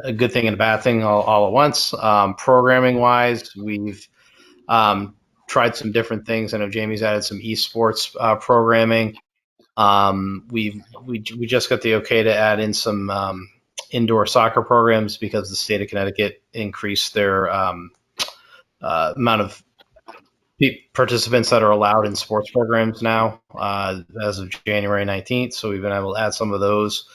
a good thing and a bad thing all at once. Programming wise, we've tried some different things. I know Jamie's added some esports programming. We just got the okay to add in some indoor soccer programs because the state of Connecticut increased their amount of participants that are allowed in sports programs now as of January 19th. So we've been able to add some of those.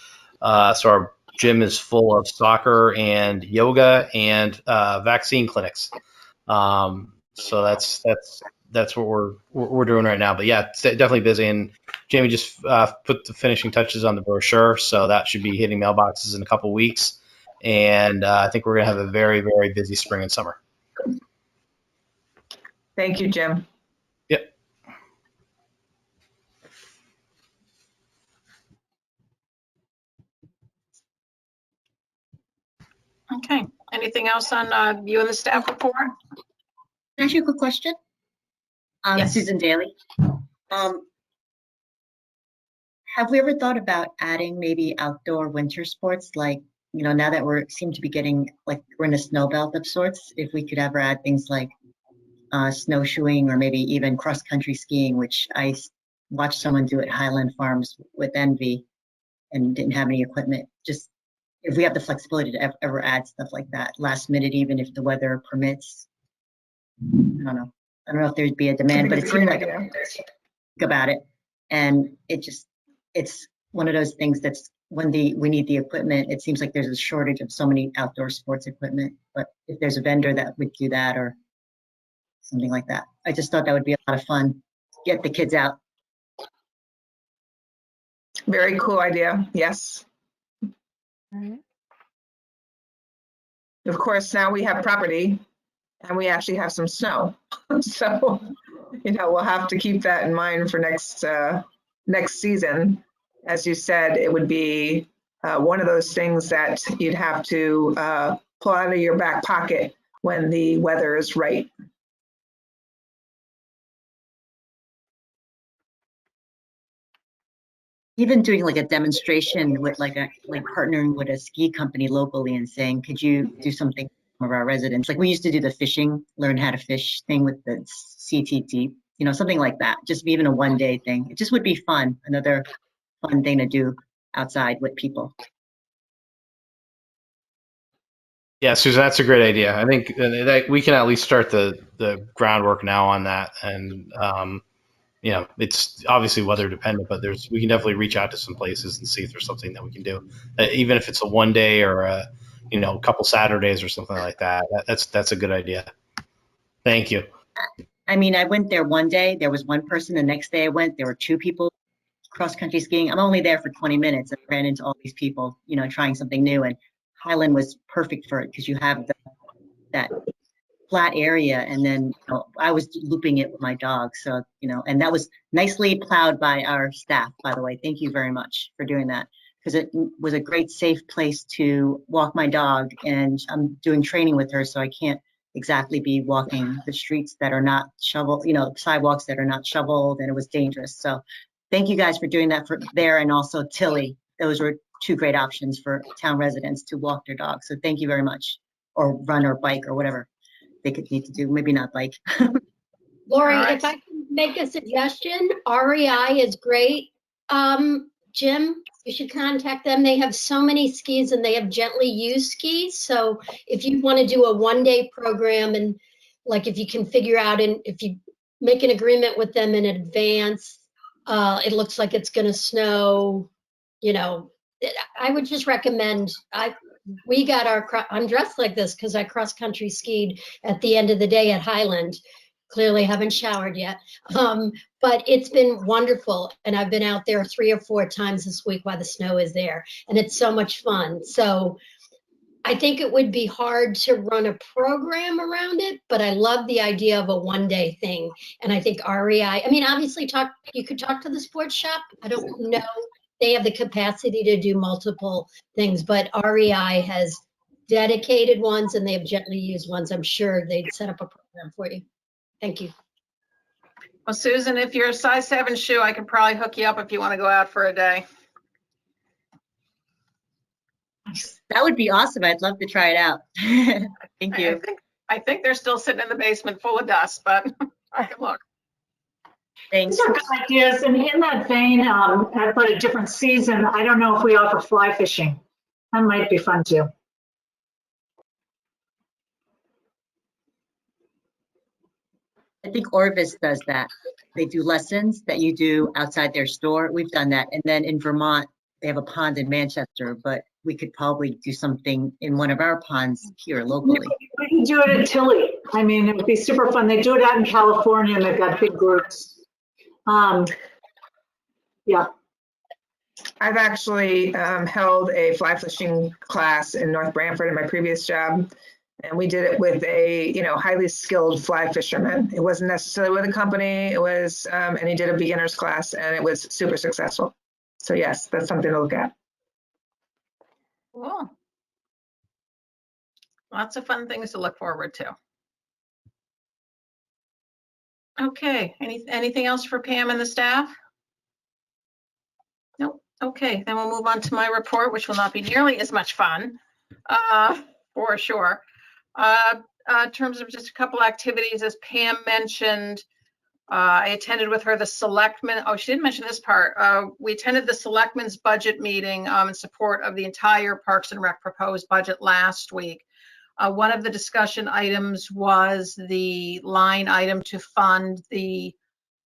So our gym is full of soccer and yoga and vaccine clinics. So that's what we're doing right now. But yeah, it's definitely busy. And Jamie just put the finishing touches on the brochure, so that should be hitting mailboxes in a couple weeks. And I think we're gonna have a very, very busy spring and summer. Thank you, Jim. Yep. Okay, anything else on you and the staff report? Can I ask you a quick question? Yes. Susan Daly. Have we ever thought about adding maybe outdoor winter sports, like, now that seem to be getting, like, we're in a snow belt of sorts, if we could ever add things like snowshoeing or maybe even cross-country skiing, which I watched someone do at Highland Farms with envy and didn't have any equipment. Just if we have the flexibility to ever add stuff like that last minute, even if the weather permits. I don't know if there'd be a demand, but it seemed like think about it, and it's one of those things that's when we need the equipment, it seems like there's a shortage of so many outdoor sports equipment. But if there's a vendor that would do that or something like that, I just thought that would be a lot of fun. Get the kids out. Very cool idea. Yes. Of course, now we have property and we actually have some snow. So, we'll have to keep that in mind for next season. As you said, it would be one of those things that you'd have to pull out of your back pocket when the weather is right. Even doing like a demonstration with like partnering with a ski company locally and saying, could you do something for our residents? Like we used to do the fishing, learn how to fish thing with the CTT, something like that. Just even a one-day thing. It just would be fun. Another fun thing to do outside with people. Yeah, Susan, that's a great idea. I think that we can at least start the groundwork now on that. And it's obviously weather dependent, but we can definitely reach out to some places and see if there's something that we can do, even if it's a one day or a couple Saturdays or something like that. That's a good idea. Thank you. I mean, I went there one day. There was one person. The next day I went, there were two people cross country skiing. I'm only there for 20 minutes. I ran into all these people, trying something new. And Highland was perfect for it because you have that flat area, and then I was looping it with my dog, so and that was nicely plowed by our staff, by the way. Thank you very much for doing that, because it was a great safe place to walk my dog, and I'm doing training with her, so I can't exactly be walking the streets that are not shoveled, sidewalks that are not shoveled, and it was dangerous. So thank you guys for doing that for there, and also Tilly. Those were two great options for town residents to walk their dogs, so thank you very much. Or run or bike or whatever they could need to do, maybe not bike. Lori, if I can make a suggestion, REI is great. Jim, you should contact them. They have so many skis and they have gently used skis. So if you want to do a 1-day program and like if you can figure out and if you make an agreement with them in advance, it looks like it's going to snow, you know, I would just recommend, I'm dressed like this because I cross country skied at the end of the day at Highland. Clearly haven't showered yet. But it's been wonderful. And I've been out there 3 or 4 times this week while the snow is there. And it's so much fun. So I think it would be hard to run a program around it, but I love the idea of a 1-day thing. And I think REI, I mean, obviously you could talk to the sports shop. I don't know. They have the capacity to do multiple things, but REI has dedicated ones and they have gently used ones. I'm sure they'd set up a program for you. Thank you. Well, Susan, if you're a size 7 shoe, I could probably hook you up if you want to go out for a day. That would be awesome. I'd love to try it out. Thank you. I think they're still sitting in the basement full of dust, but I can look. Thanks. These are good ideas. And in that vein, for a different season, I don't know if we offer fly fishing. That might be fun too. I think Orvis does that. They do lessons that you do outside their store. We've done that. And then in Vermont, they have a pond in Manchester, but we could probably do something in one of our ponds here locally. We can do it at Tilly. I mean, it would be super fun. They do it out in California and they've got big groups. Yeah. I've actually held a fly fishing class in North Branford in my previous job. And we did it with a, highly skilled fly fisherman. It wasn't necessarily with a company. It was, and he did a beginner's class and it was super successful. So yes, that's something to look at. Cool. Lots of fun things to look forward to. Okay, anything else for Pam and the staff? Nope. Okay, then we'll move on to my report, which will not be nearly as much fun, for sure. In terms of just a couple activities, as Pam mentioned, I attended with her the selectmen. Oh, she didn't mention this part. We attended the selectmen's budget meeting in support of the entire Parks and Rec proposed budget last week. One of the discussion items was the line item to fund the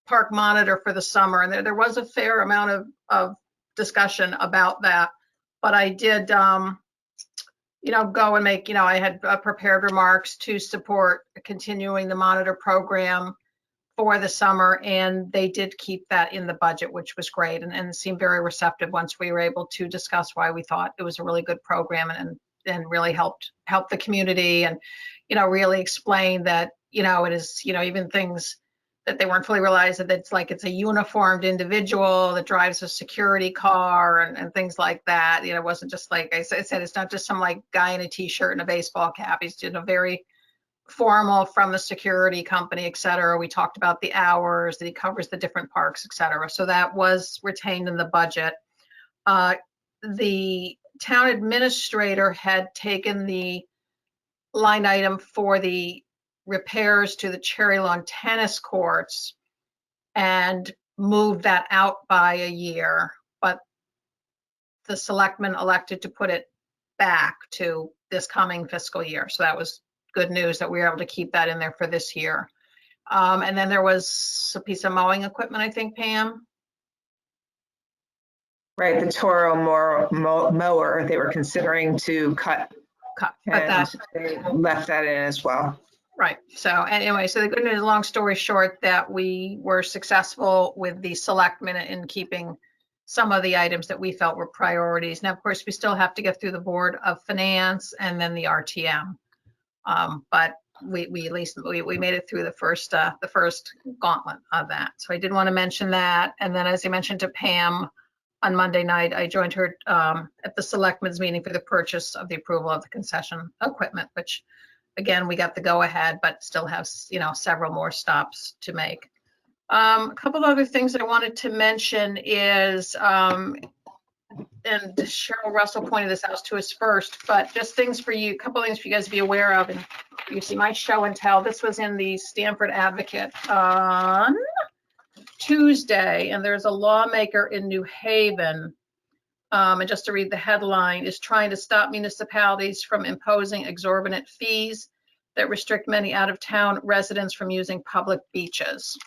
park monitor for the summer. And there was a fair amount of discussion about that. But I did, go and make, I had prepared remarks to support continuing the monitor program for the summer, and they did keep that in the budget, which was great, and seemed very receptive once we were able to discuss why we thought it was a really good program and really helped the community, and really explain that it is even things that they weren't fully realized, that it's a uniformed individual that drives a security car and things like that. It wasn't just like I said, it's not just some guy in a t-shirt and a baseball cap. He's very formal from the security company, et cetera. We talked about the hours that he covers, the different parks, et cetera. So that was retained in the budget. The town administrator had taken the line item for the repairs to the Cherry Lawn tennis courts and moved that out by a year, but the selectmen elected to put it back to this coming fiscal year. So that was good news that we were able to keep that in there for this year. And then there was a piece of mowing equipment, I think, Pam. Right, the Toro mower, they were considering to cut, but and they left that in as well. Right. So anyway, so the good news, long story short, that we were successful with the selectmen in keeping some of the items that we felt were priorities. Now, of course, we still have to get through the Board of Finance and then the RTM. But we at least we made it through the first gauntlet of that. So I did want to mention that. And then, as I mentioned to Pam on Monday night, I joined her at the selectmen's meeting for the purchase of the approval of the concession equipment, which again, we got the go ahead, but still have several more stops to make. A couple other things that I wanted to mention is, and Cheryl Russell pointed this out to us first, but just things for you, a couple things for you guys to be aware of. And you see my show and tell. This was in the Stamford Advocate on Tuesday, and there's a lawmaker in New Haven and just to read the headline, is trying to stop municipalities from imposing exorbitant fees that restrict many out-of-town residents from using public beaches.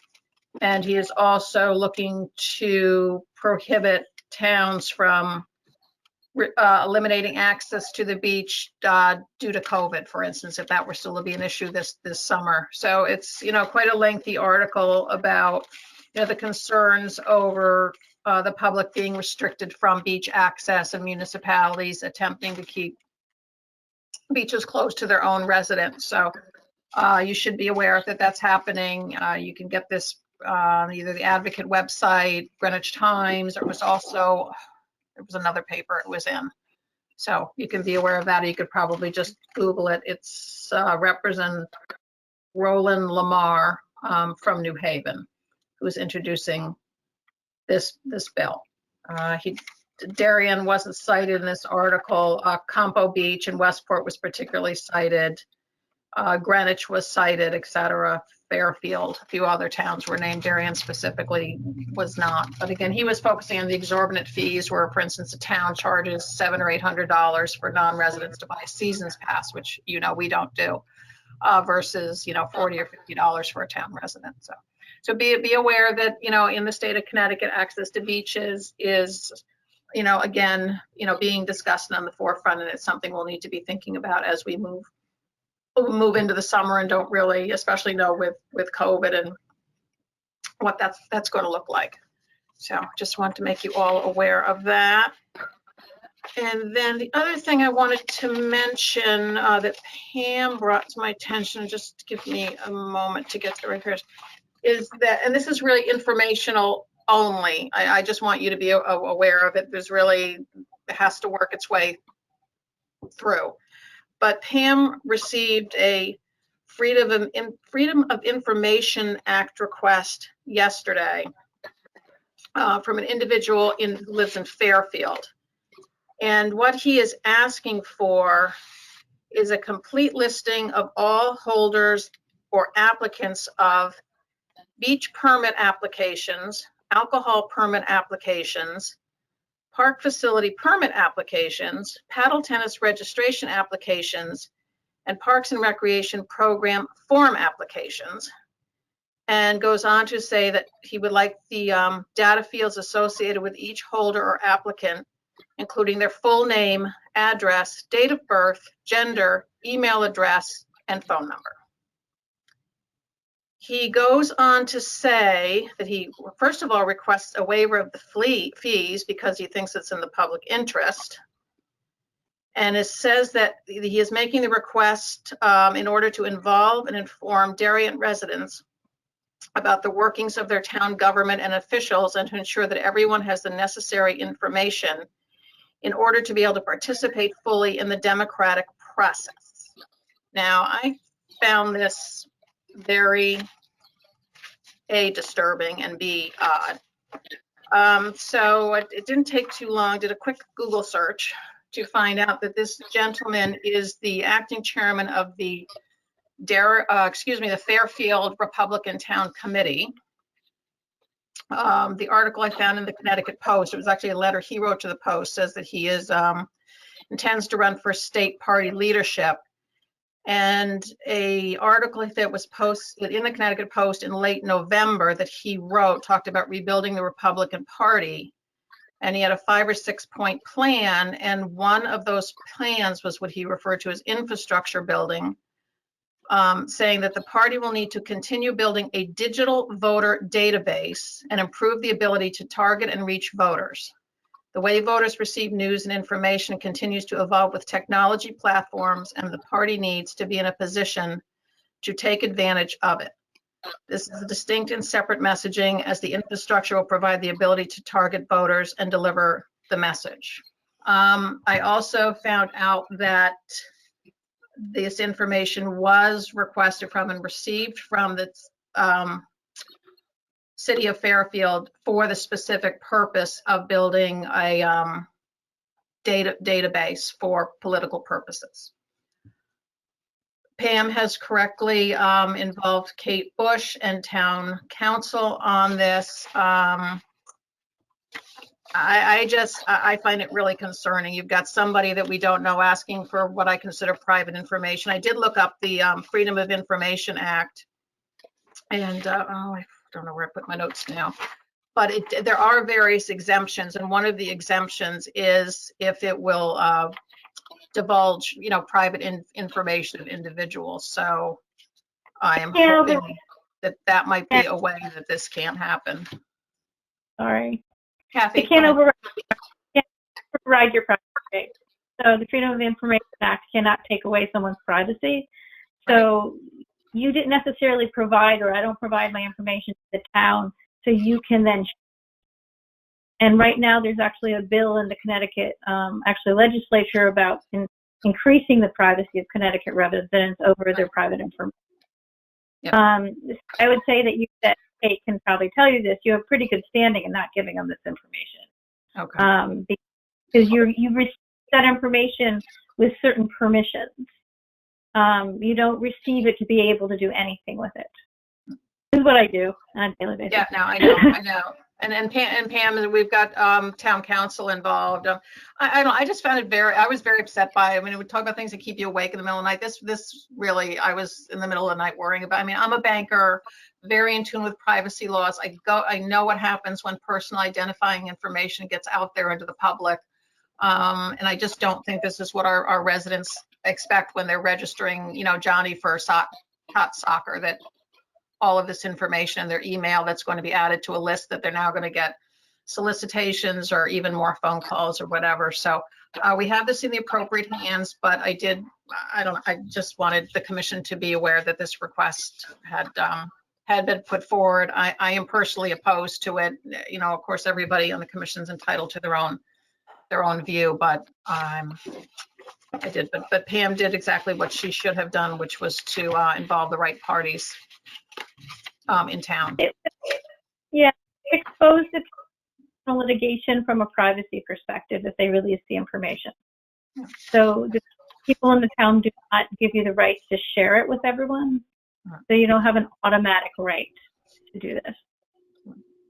And he is also looking to prohibit towns from eliminating access to the beach due to COVID, for instance, if that were still to be an issue this summer. So it's, quite a lengthy article about, the concerns over the public being restricted from beach access and municipalities attempting to keep beaches closed to their own residents. So you should be aware that that's happening. You can get this on either the Advocate website, Greenwich Times, or there was another paper it was in. So you can be aware of that. You could probably just Google it. It's Representative Roland Lamar from New Haven, who's introducing this bill. Darien wasn't cited in this article. Campo Beach and Westport was particularly cited. Greenwich was cited, etc. Fairfield, a few other towns were named. Darien specifically was not. But again, he was focusing on the exorbitant fees where, for instance, a town charges $700 or $800 for non-residents to buy a season's pass, which, we don't do, versus, $40 or $50 for a town resident. So be aware that, in the state of Connecticut, access to beaches is, again, being discussed and on the forefront, and it's something we'll need to be thinking about as we move into the summer and don't really, especially know with COVID and what that's going to look like. So just want to make you all aware of that. And then the other thing I wanted to mention that Pam brought to my attention, just give me a moment to get to right here, is that, and this is really informational only. I just want you to be aware of it. It has to work its way through. But Pam received a Freedom of Information Act request yesterday from an individual who lives in Fairfield. And what he is asking for is a complete listing of all holders or applicants of beach permit applications, alcohol permit applications, park facility permit applications, paddle tennis registration applications, and Parks and Recreation Program form applications. And goes on to say that he would like the data fields associated with each holder or applicant, including their full name, address, date of birth, gender, email address, and phone number. He goes on to say that he, first of all, requests a waiver of the fees because he thinks it's in the public interest. And it says that he is making the request in order to involve and inform Darien residents about the workings of their town government and officials and to ensure that everyone has the necessary information in order to be able to participate fully in the democratic process. Now, I found this very disturbing and B, odd. So it didn't take too long, did a quick Google search to find out that this gentleman is the acting chairman of the Fairfield Republican Town Committee. The article I found in the Connecticut Post, it was actually a letter he wrote to the Post, says that he intends to run for state party leadership. And a article that was posted in the Connecticut Post in late November that he wrote talked about rebuilding the Republican Party. And he had a 5 or 6 point plan. And one of those plans was what he referred to as infrastructure building, saying that the party will need to continue building a digital voter database and improve the ability to target and reach voters. The way voters receive news and information continues to evolve with technology platforms, and the party needs to be in a position to take advantage of it. This is a distinct and separate messaging, as the infrastructure will provide the ability to target voters and deliver the message. I also found out that this information was requested from and received from the City of Fairfield for the specific purpose of building a database for political purposes. Pam has correctly involved Kate Bush and Town Council on this. I find it really concerning. You've got somebody that we don't know asking for what I consider private information. I did look up the Freedom of Information Act, and I don't know where I put my notes now. But there are various exemptions, and one of the exemptions is if it will divulge, private information of individuals. So I am hoping that might be a way that this can't happen. Sorry. Kathy, It can't override your privacy. So the Freedom of Information Act cannot take away someone's privacy. So you didn't necessarily provide, or I don't provide my information to the town, so you can then. And right now, there's actually a bill in the Connecticut, legislature about increasing the privacy of Connecticut residents over their private information. Yep. I would say that Kate can probably tell you this. You have pretty good standing in not giving them this information. Okay. Because you receive that information with certain permissions. You don't receive it to be able to do anything with it. This is what I do on a daily basis. Yeah, no, I know. And Pam, we've got town council involved. I just found it I was very upset by it. I mean, it would talk about things that keep you awake in the middle of the night. This really, I was in the middle of the night worrying about. I mean, I'm a banker, very in tune with privacy laws. I know what happens when personal identifying information gets out there into the public. And I just don't think this is what our residents expect when they're registering, Johnny for hot soccer, that all of this information in their email that's going to be added to a list that they're now going to get solicitations or even more phone calls or whatever. So we have this in the appropriate hands, but I just wanted the commission to be aware that this request had been put forward. I am personally opposed to it. Of course, everybody on the commission is entitled to their own view, but but Pam did exactly what she should have done, which was to involve the right parties in town. Expose the litigation from a privacy perspective if they release the information. So the people in the town do not give you the right to share it with everyone. So you don't have an automatic right to do this.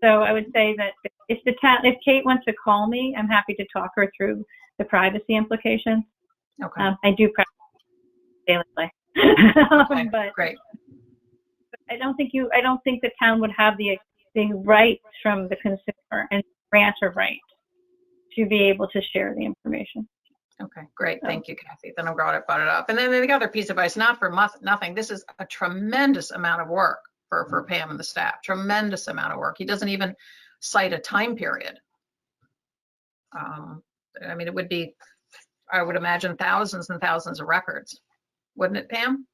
So I would say that if Kate wants to call me, I'm happy to talk her through the privacy implications. Okay. I do practice daily. Okay, but great. I don't think the town would have the rights from the consumer and grant a right to be able to share the information. Okay, great. Thank you, Kathy. Then I brought it up. And then the other piece of advice, not for nothing, this is a tremendous amount of work for Pam and the staff. Tremendous amount of work. He doesn't even cite a time period. I mean, it would be, I would imagine, thousands and thousands of records. Wouldn't it, Pam?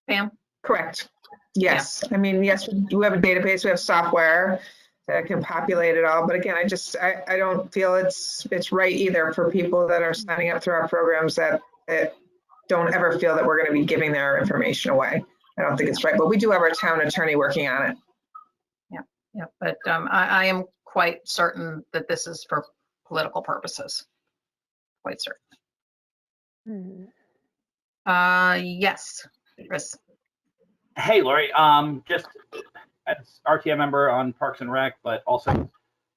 Pam? Correct. Yes. I mean, yes, we do have a database, we have software that can populate it all. But again, I don't feel it's right either for people that are signing up through our programs that don't ever feel that we're going to be giving their information away. I don't think it's right, but we do have our town attorney working on it. Yeah. But I am quite certain that this is for political purposes. Quite certain. Yes, Chris. Hey, Lori. Just as RTM member on Parks and Rec, but also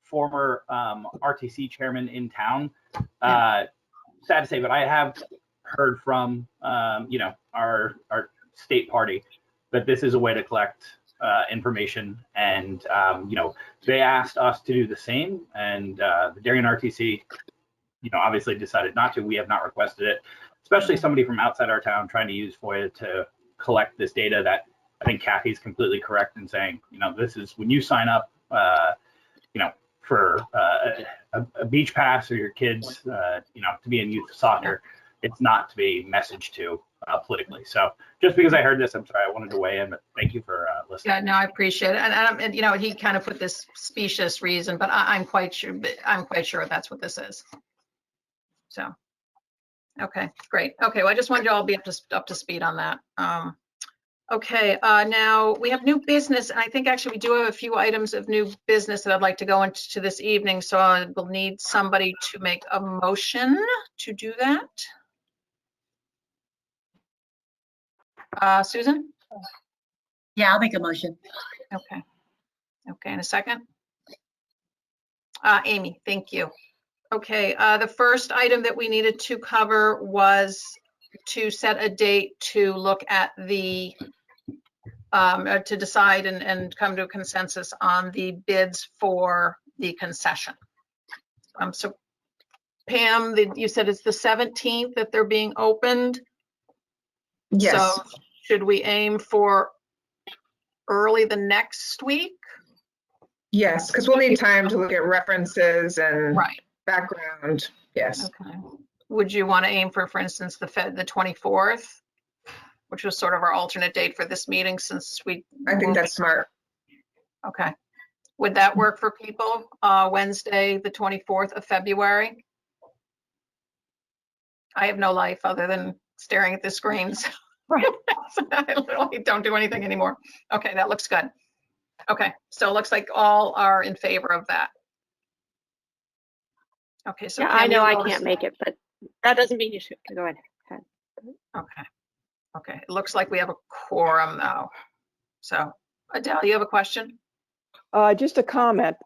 former RTC chairman in town. Sad to say, but I have heard from our state party that this is a way to collect information, and they asked us to do the same, and the Darien RTC, obviously decided not to. We have not requested it, especially somebody from outside our town trying to use FOIA to collect this data. That I think Kathy's completely correct in saying, this is when you sign up, for a beach pass or your kids, to be in youth soccer. It's not to be messaged to politically. So just because I heard this, I'm sorry, I wanted to weigh in, but thank you for listening. Yeah, no, I appreciate it. And he kind of put this specious reason, but I'm quite sure that's what this is. So, okay, great. Okay, well, I just wanted you all to be up to speed on that. Okay, now we have new business, and I think actually we do have a few items of new business that I'd like to go into this evening. So I will need somebody to make a motion to do that. Susan? Yeah, I'll make a motion. Okay. Okay, in a second. Amy, thank you. Okay, the first item that we needed to cover was to set a date to look at the, to decide and come to a consensus on the bids for the concession. So Pam, you said it's the 17th that they're being opened. Yes, So should we aim for early the next week? yes, because we'll need time to look at references and Right. background. Yes. Okay. Would you want to aim for instance, the 24th, which was sort of our alternate date for this meeting since we. I think that's smart. Okay. Would that work for people? Wednesday, the 24th of February? I have no life other than staring at the screens. Right. I literally don't do anything anymore. Okay, that looks good. Okay, so it looks like all are in favor of that. Okay, so Yeah, Pam, I know you'll I go to- can't make it, but that doesn't mean you should. Go ahead. Okay. Okay, it looks like we have a quorum now. So Adele, you have a question? Just a comment.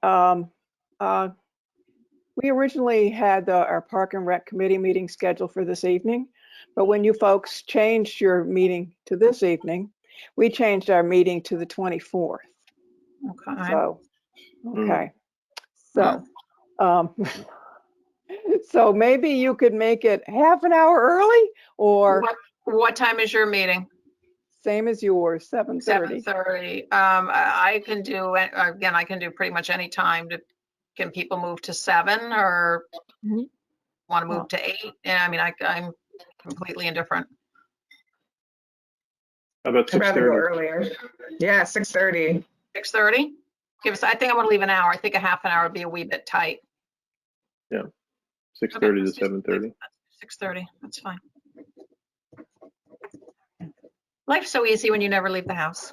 We originally had our Park and Rec Committee meeting scheduled for this evening, but when you folks changed your meeting to this evening, we changed our meeting to the 24th. Okay. So, okay. So, so maybe you could make it half an hour early, or What time is your meeting? same as yours, 7:30. 7:30. I can do, again, I can do pretty much any time. Can people move to 7 or want to move to 8? Yeah, I mean, I'm completely indifferent. How about I'd rather go 6:30? earlier. Yeah, 6:30. 6:30? I think I want to leave an hour. I think a half an hour would be a wee bit tight. Yeah, 6:30 to 7:30. 6:30, that's fine. Life's so easy when you never leave the house.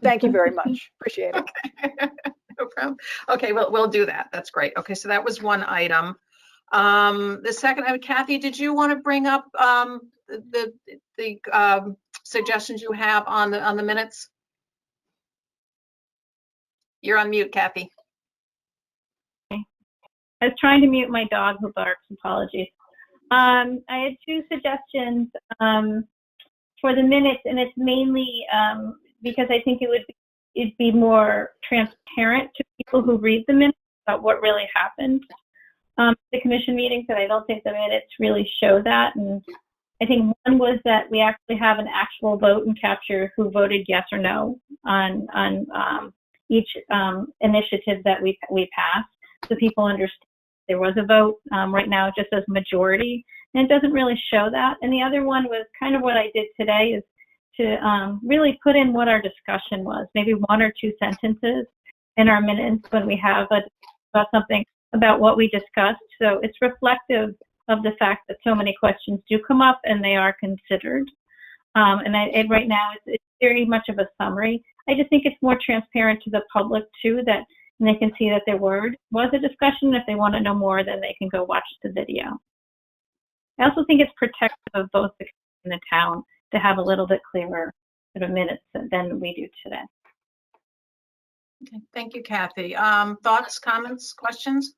Thank you very much. Appreciate it. No problem. Okay, we'll do that. That's great. Okay, so that was one item. The second item, Kathy, did you want to bring up the suggestions you have on the minutes? You're on mute, Kathy. I was trying to mute my dog who barks. Apologies. I had two suggestions for the minutes, and it's mainly because I think it'd be more transparent to people who read the minutes about what really happened at the commission meeting, because I don't think the minutes really show that. And I think one was that we actually have an actual vote and capture who voted yes or no on each initiative that we passed, so people understand there was a vote. Right now it just says majority, and it doesn't really show that. And the other one was kind of what I did today, is to really put in what our discussion was, maybe one or two sentences in our minutes when we have about something about what we discussed. So it's reflective of the fact that so many questions do come up and they are considered. And right now it's very much of a summary. I just think it's more transparent to the public too, that they can see that there was a discussion. If they want to know more, then they can go watch the video. I also think it's protective of both the community and the town to have a little bit clearer sort of minutes than we do today. Okay, thank you, Kathy. Thoughts, comments, questions?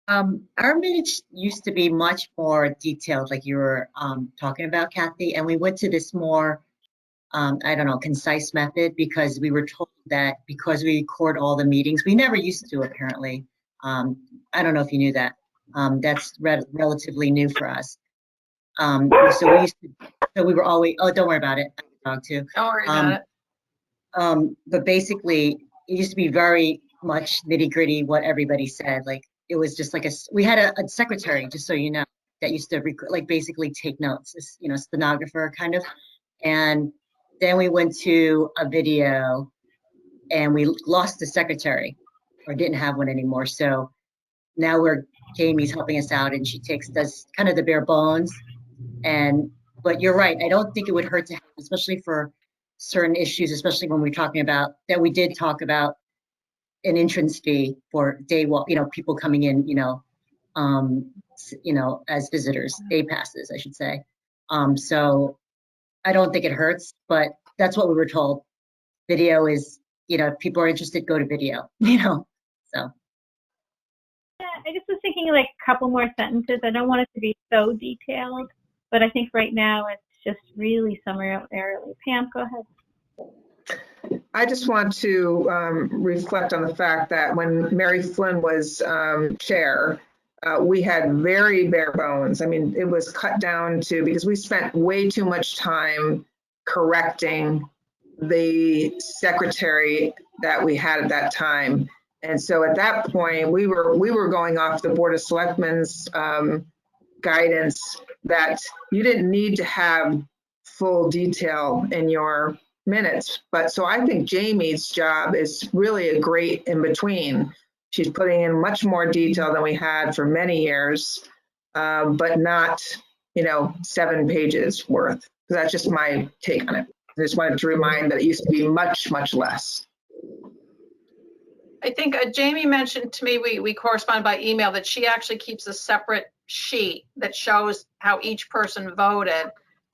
Our minutes used to be much more detailed, like you were talking about, Kathy, and we went to this more, I don't know, concise method, because we were told that because we record all the meetings, we never used to, apparently. I don't know if you knew that. That's relatively new for us. So we were always, oh, don't worry about it. I can talk too. Don't worry about it. But basically, it used to be very much nitty gritty what everybody said. Like, it was just like we had a secretary, just so you know, that used to like basically take notes, stenographer kind of. And then we went to a video and we lost the secretary, or didn't have one anymore. So now Jamie's helping us out, and she does kind of the bare bones. But you're right, I don't think it would hurt to have, especially for certain issues, especially when we're talking about that, we did talk about an entrance fee for day walk, people coming in, as visitors, day passes, I should say. So I don't think it hurts, but that's what we were told. Video is you know, if people are interested, go to video, you know, so. Yeah, I just was thinking like a couple more sentences. I don't want it to be so detailed, but I think right now it's just really summarily. Pam, go ahead. I just want to reflect on the fact that when Mary Flynn was chair, we had very bare bones. I mean, it was cut down to, because we spent way too much time correcting the secretary that we had at that time. And so at that point, we were going off the Board of Selectmen's guidance that you didn't need to have full detail in your minutes. But so I think Jamie's job is really a great in between. She's putting in much more detail than we had for many years, but not, 7 pages worth. That's just my take on it. I just wanted to remind that it used to be much, much less. I think Jamie mentioned to me, we corresponded by email, that she actually keeps a separate sheet that shows how each person voted,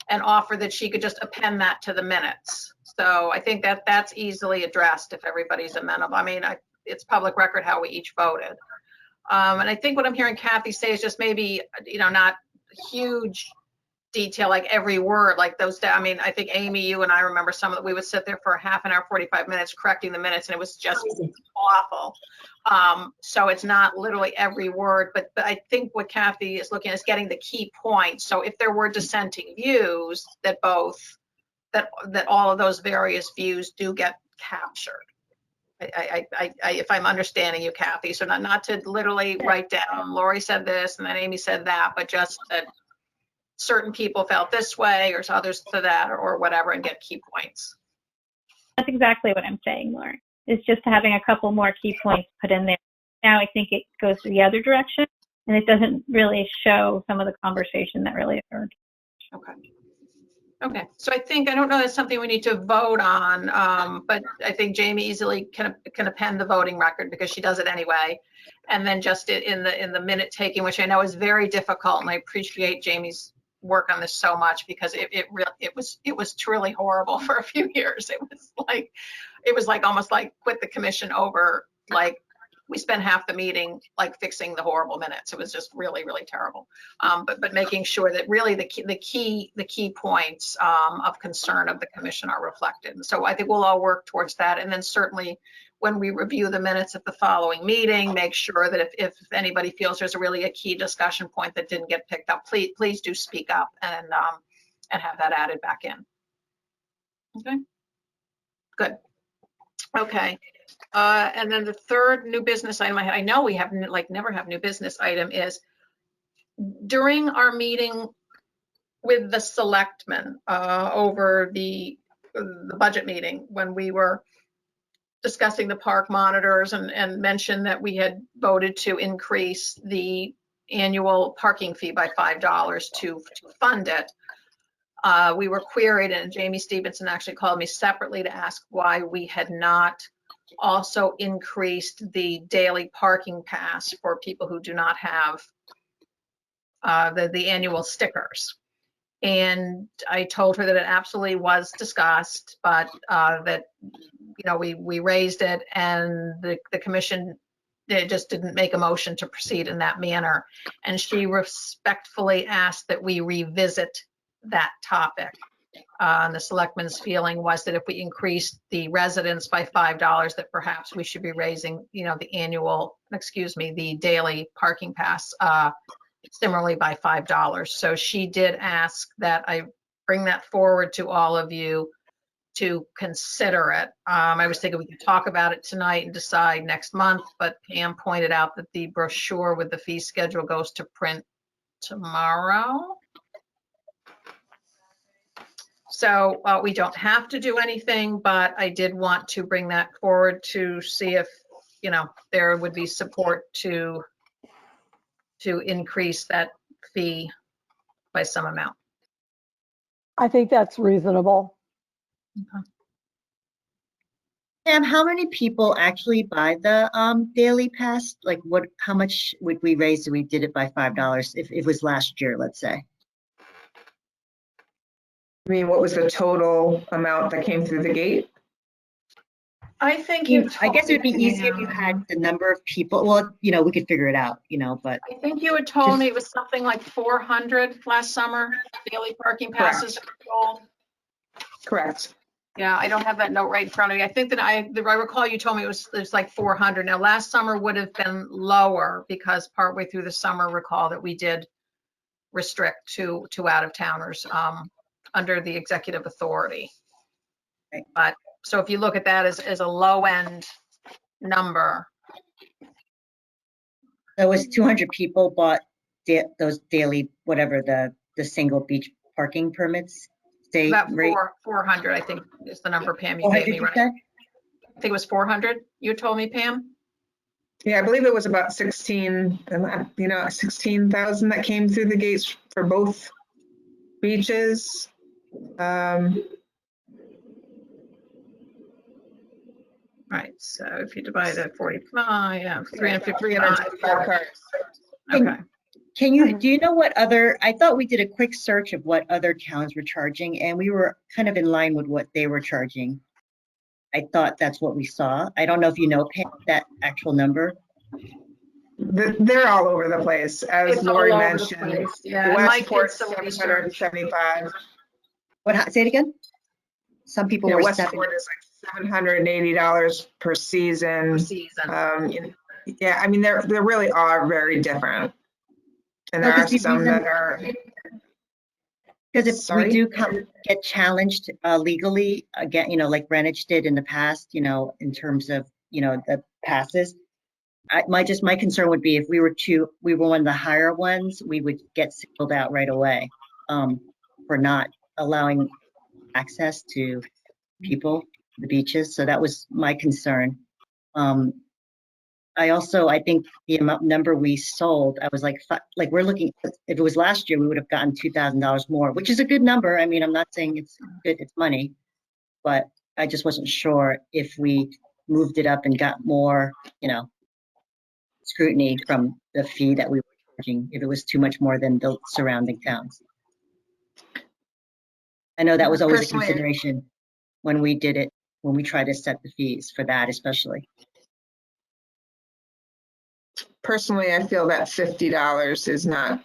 and offered that she could just append that to the minutes. So I think that that's easily addressed if everybody's amenable. I mean, it's public record how we each voted. And I think what I'm hearing Kathy say is just maybe, not huge detail, like every word, like those. I mean, I think Amy, you and I remember some of that. We would sit there for a half an hour, 45 minutes correcting the minutes, and it was just awful. So it's not literally every word, but I think what Kathy is looking at is getting the key points. So if there were dissenting views, that all of those various views do get captured. If I'm understanding you, Kathy, so not to literally write down, Lori said this and then Amy said that, but just that certain people felt this way or others to that or whatever, and get key points. That's exactly what I'm saying, Lori. It's just having a couple more key points put in there. Now I think it goes the other direction, and it doesn't really show some of the conversation that really occurred. Okay. So I don't know that's something we need to vote on, but I think Jamie easily can append the voting record because she does it anyway. And then just in the minute taking, which I know is very difficult, and I appreciate Jamie's work on this so much because it was truly horrible for a few years. It was like almost like quit the commission over, like we spent half the meeting like fixing the horrible minutes. It was just really, really terrible. But making sure that really the key points of concern of the commission are reflected. And so I think we'll all work towards that. And then certainly when we review the minutes at the following meeting, make sure that if anybody feels there's a key discussion point that didn't get picked up, please do speak up and have that added back in. Okay, good. Okay. And then the third new business item, I know we have never have new business item, is during our meeting with the selectmen over the budget meeting, when we were discussing the park monitors and mentioned that we had voted to increase the annual parking fee by $5 to fund it. We were queried, and Jamie Stevenson actually called me separately to ask why we had not also increased the daily parking pass for people who do not have the annual stickers. And I told her that it absolutely was discussed, but that we raised it, and the commission just didn't make a motion to proceed in that manner. And she respectfully asked that we revisit that topic. And the selectmen's feeling was that if we increased the residents by $5, that perhaps we should be raising, the daily parking pass similarly by $5. So she did ask that I bring that forward to all of you to consider it. I was thinking we could talk about it tonight and decide next month, but Pam pointed out that the brochure with the fee schedule goes to print tomorrow. So we don't have to do anything, but I did want to bring that forward to see if, there would be support to increase that fee by some amount. I think that's reasonable. Okay. Pam, how many people actually buy the daily pass? Like how much would we raise if we did it by $5 if it was last year, let's say? I mean, what was the total amount that came through the gate? I think I guess it would be easier if you had the number of people. Well, we could figure it out, but I think you had told me it was something like 400 last summer, daily parking passes. Correct. Yeah, I don't have that note right in front of me. I think that I recall you told me it was like 400. Now, last summer would have been lower because partway through the summer, recall that we did restrict to out of towners under the executive authority. Right. But so if you look at that as a low end number. So it was 200 people bought those daily, whatever the single beach parking permits. About 400, I think is the number, Pam, you gave me, right? I think it was 400 you told me, Pam? Yeah, I believe it was about 16,000 that came through the gates for both beaches. Right, so if you divide that 45, yeah, 355 cars. Okay. Do you know what I thought we did a quick search of what other towns were charging, and we were kind of in line with what they were charging. I thought that's what we saw. I don't know if you know, Pam, that actual number. They're all over the place, as It's Lori all over the mentioned. place, yeah, and Mike did Westport's some research. 775. Say it again? Some people were Westport is like $780 per season. Yeah, I mean, they really are very different. And there are some that are. Because if we do get challenged legally, again, like Greenwich did in the past, in terms of, the passes, my concern would be if we were one of the higher ones, we would get singled out right away for not allowing access to people, the beaches. So that was my concern. I think the number we sold, I was like we're looking, if it was last year, we would have gotten $2,000 more, which is a good number. I mean, I'm not saying it's good, it's money, but I just wasn't sure if we moved it up and got more, scrutiny from the fee that we were charging, if it was too much more than the surrounding towns. I know that was always a consideration when we did it, when we tried to set the fees for that, especially. Personally, I feel that $50 is not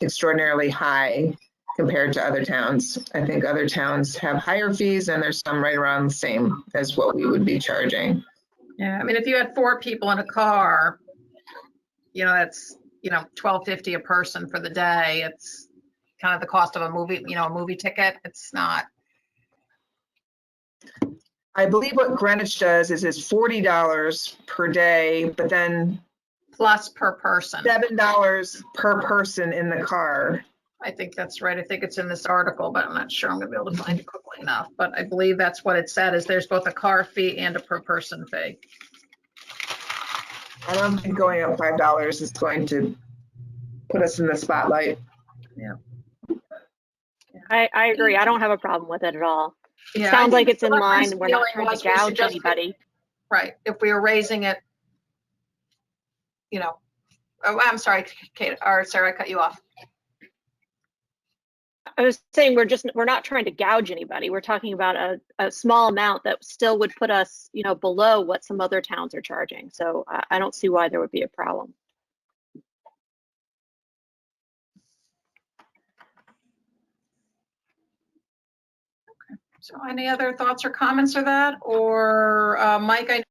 extraordinarily high compared to other towns. I think other towns have higher fees, and there's some right around the same as what we would be charging. Yeah, I mean, if you had 4 people in a car, that's $12.50 a person for the day. It's kind of the cost of a movie, a movie ticket. It's not. I believe what Greenwich does is $40 per day, but then plus per person. $7 per person in the car. I think that's right. I think it's in this article, but I'm not sure I'm going to be able to find it quickly enough. But I believe that's what it said, is there's both a car fee and a per person fee. I don't think going up $5 is going to put us in the spotlight. Yeah. I agree. I don't have a problem with it at all. Yeah, sounds like it's in line. We're not trying to gouge anybody. Right. If we were raising it, oh, I'm sorry, Kate, or Sarah, I cut you off. I was saying we're not trying to gouge anybody. We're talking about a small amount that still would put us, below what some other towns are charging. So I don't see why there would be a problem. So any other thoughts or comments or that? Or Mike, as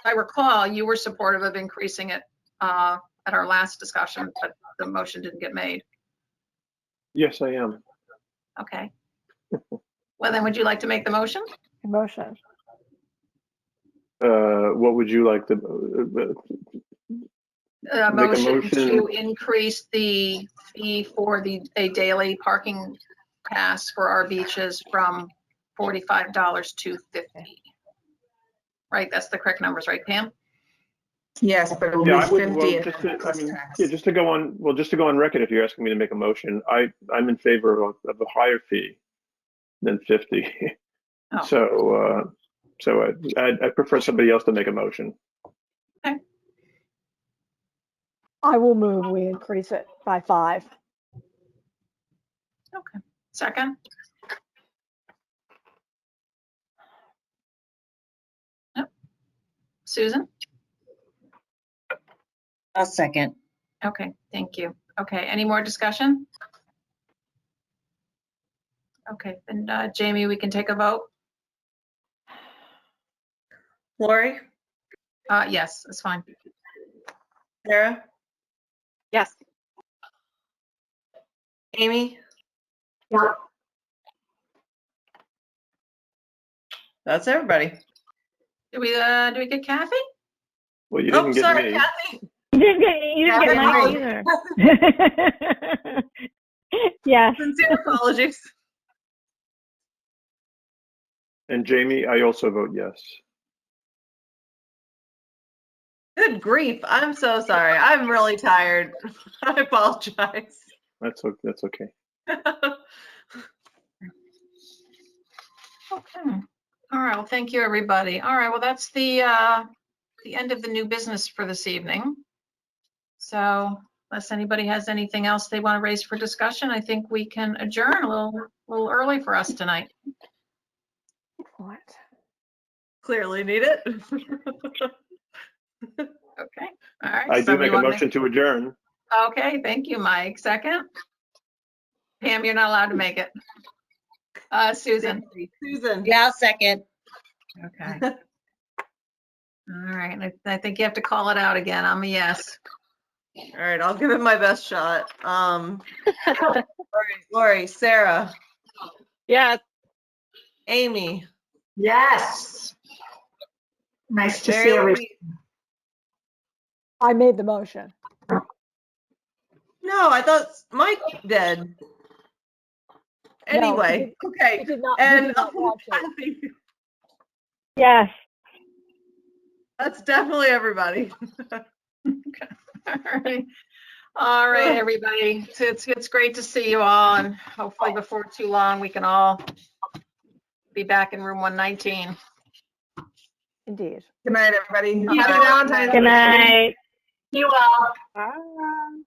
I recall, you were supportive of increasing it at our last discussion, but the motion didn't get made. Yes, I am. Okay. Well, then would you like to make the motion? Motion. What would you like to? Motion to increase the fee for a daily parking pass for our beaches from $45 to $50. Right, that's the correct numbers, right, Pam? Yes, but it will be 50. Just to go on record, if you're asking me to make a motion, I'm in favor of a higher fee than 50. Oh. So I prefer somebody else to make a motion. Okay. I will move. We increase it by 5. Okay. Second. Susan? I'll second. Okay, thank you. Okay, any more discussion? Okay, then Jamie, we can take a vote. Lori, Yes, that's fine. Sarah, Yes. Amy, Yep. that's everybody. Do we get Kathy? Well, you Oh, didn't get sorry, me. Kathy. You didn't get Mike either. Yes. Sincere apologies. And Jamie, I also vote yes. Good grief. I'm so sorry. I'm really tired. I apologize. That's okay. Okay. All right, well, thank you, everybody. All right, well, that's the end of the new business for this evening. So unless anybody has anything else they want to raise for discussion, I think we can adjourn a little early for us tonight. Excellent. Clearly need it. Okay, all right. I do somebody make a wanna motion to adjourn. Okay, thank you, Mike. Second? Pam, you're not allowed to make it. Susan? Susan. Yeah, I'll second. Okay. All right, and I think you have to call it out again. I'm a yes. All right, I'll give it my best shot. Lori, Sarah, Yes. Amy, Yes. Nice to see Mary everybody. Louise. I made the motion. No, I thought Mike did. No, Anyway, he okay. did not, he And did not watch it. Kathy, Yes. that's definitely everybody. All right. All right, everybody. It's great to see you all, and hopefully before too long, we can all be back in room 119. Indeed. Good night, everybody. Happy Happy Valentine's Good night. You all. Bye.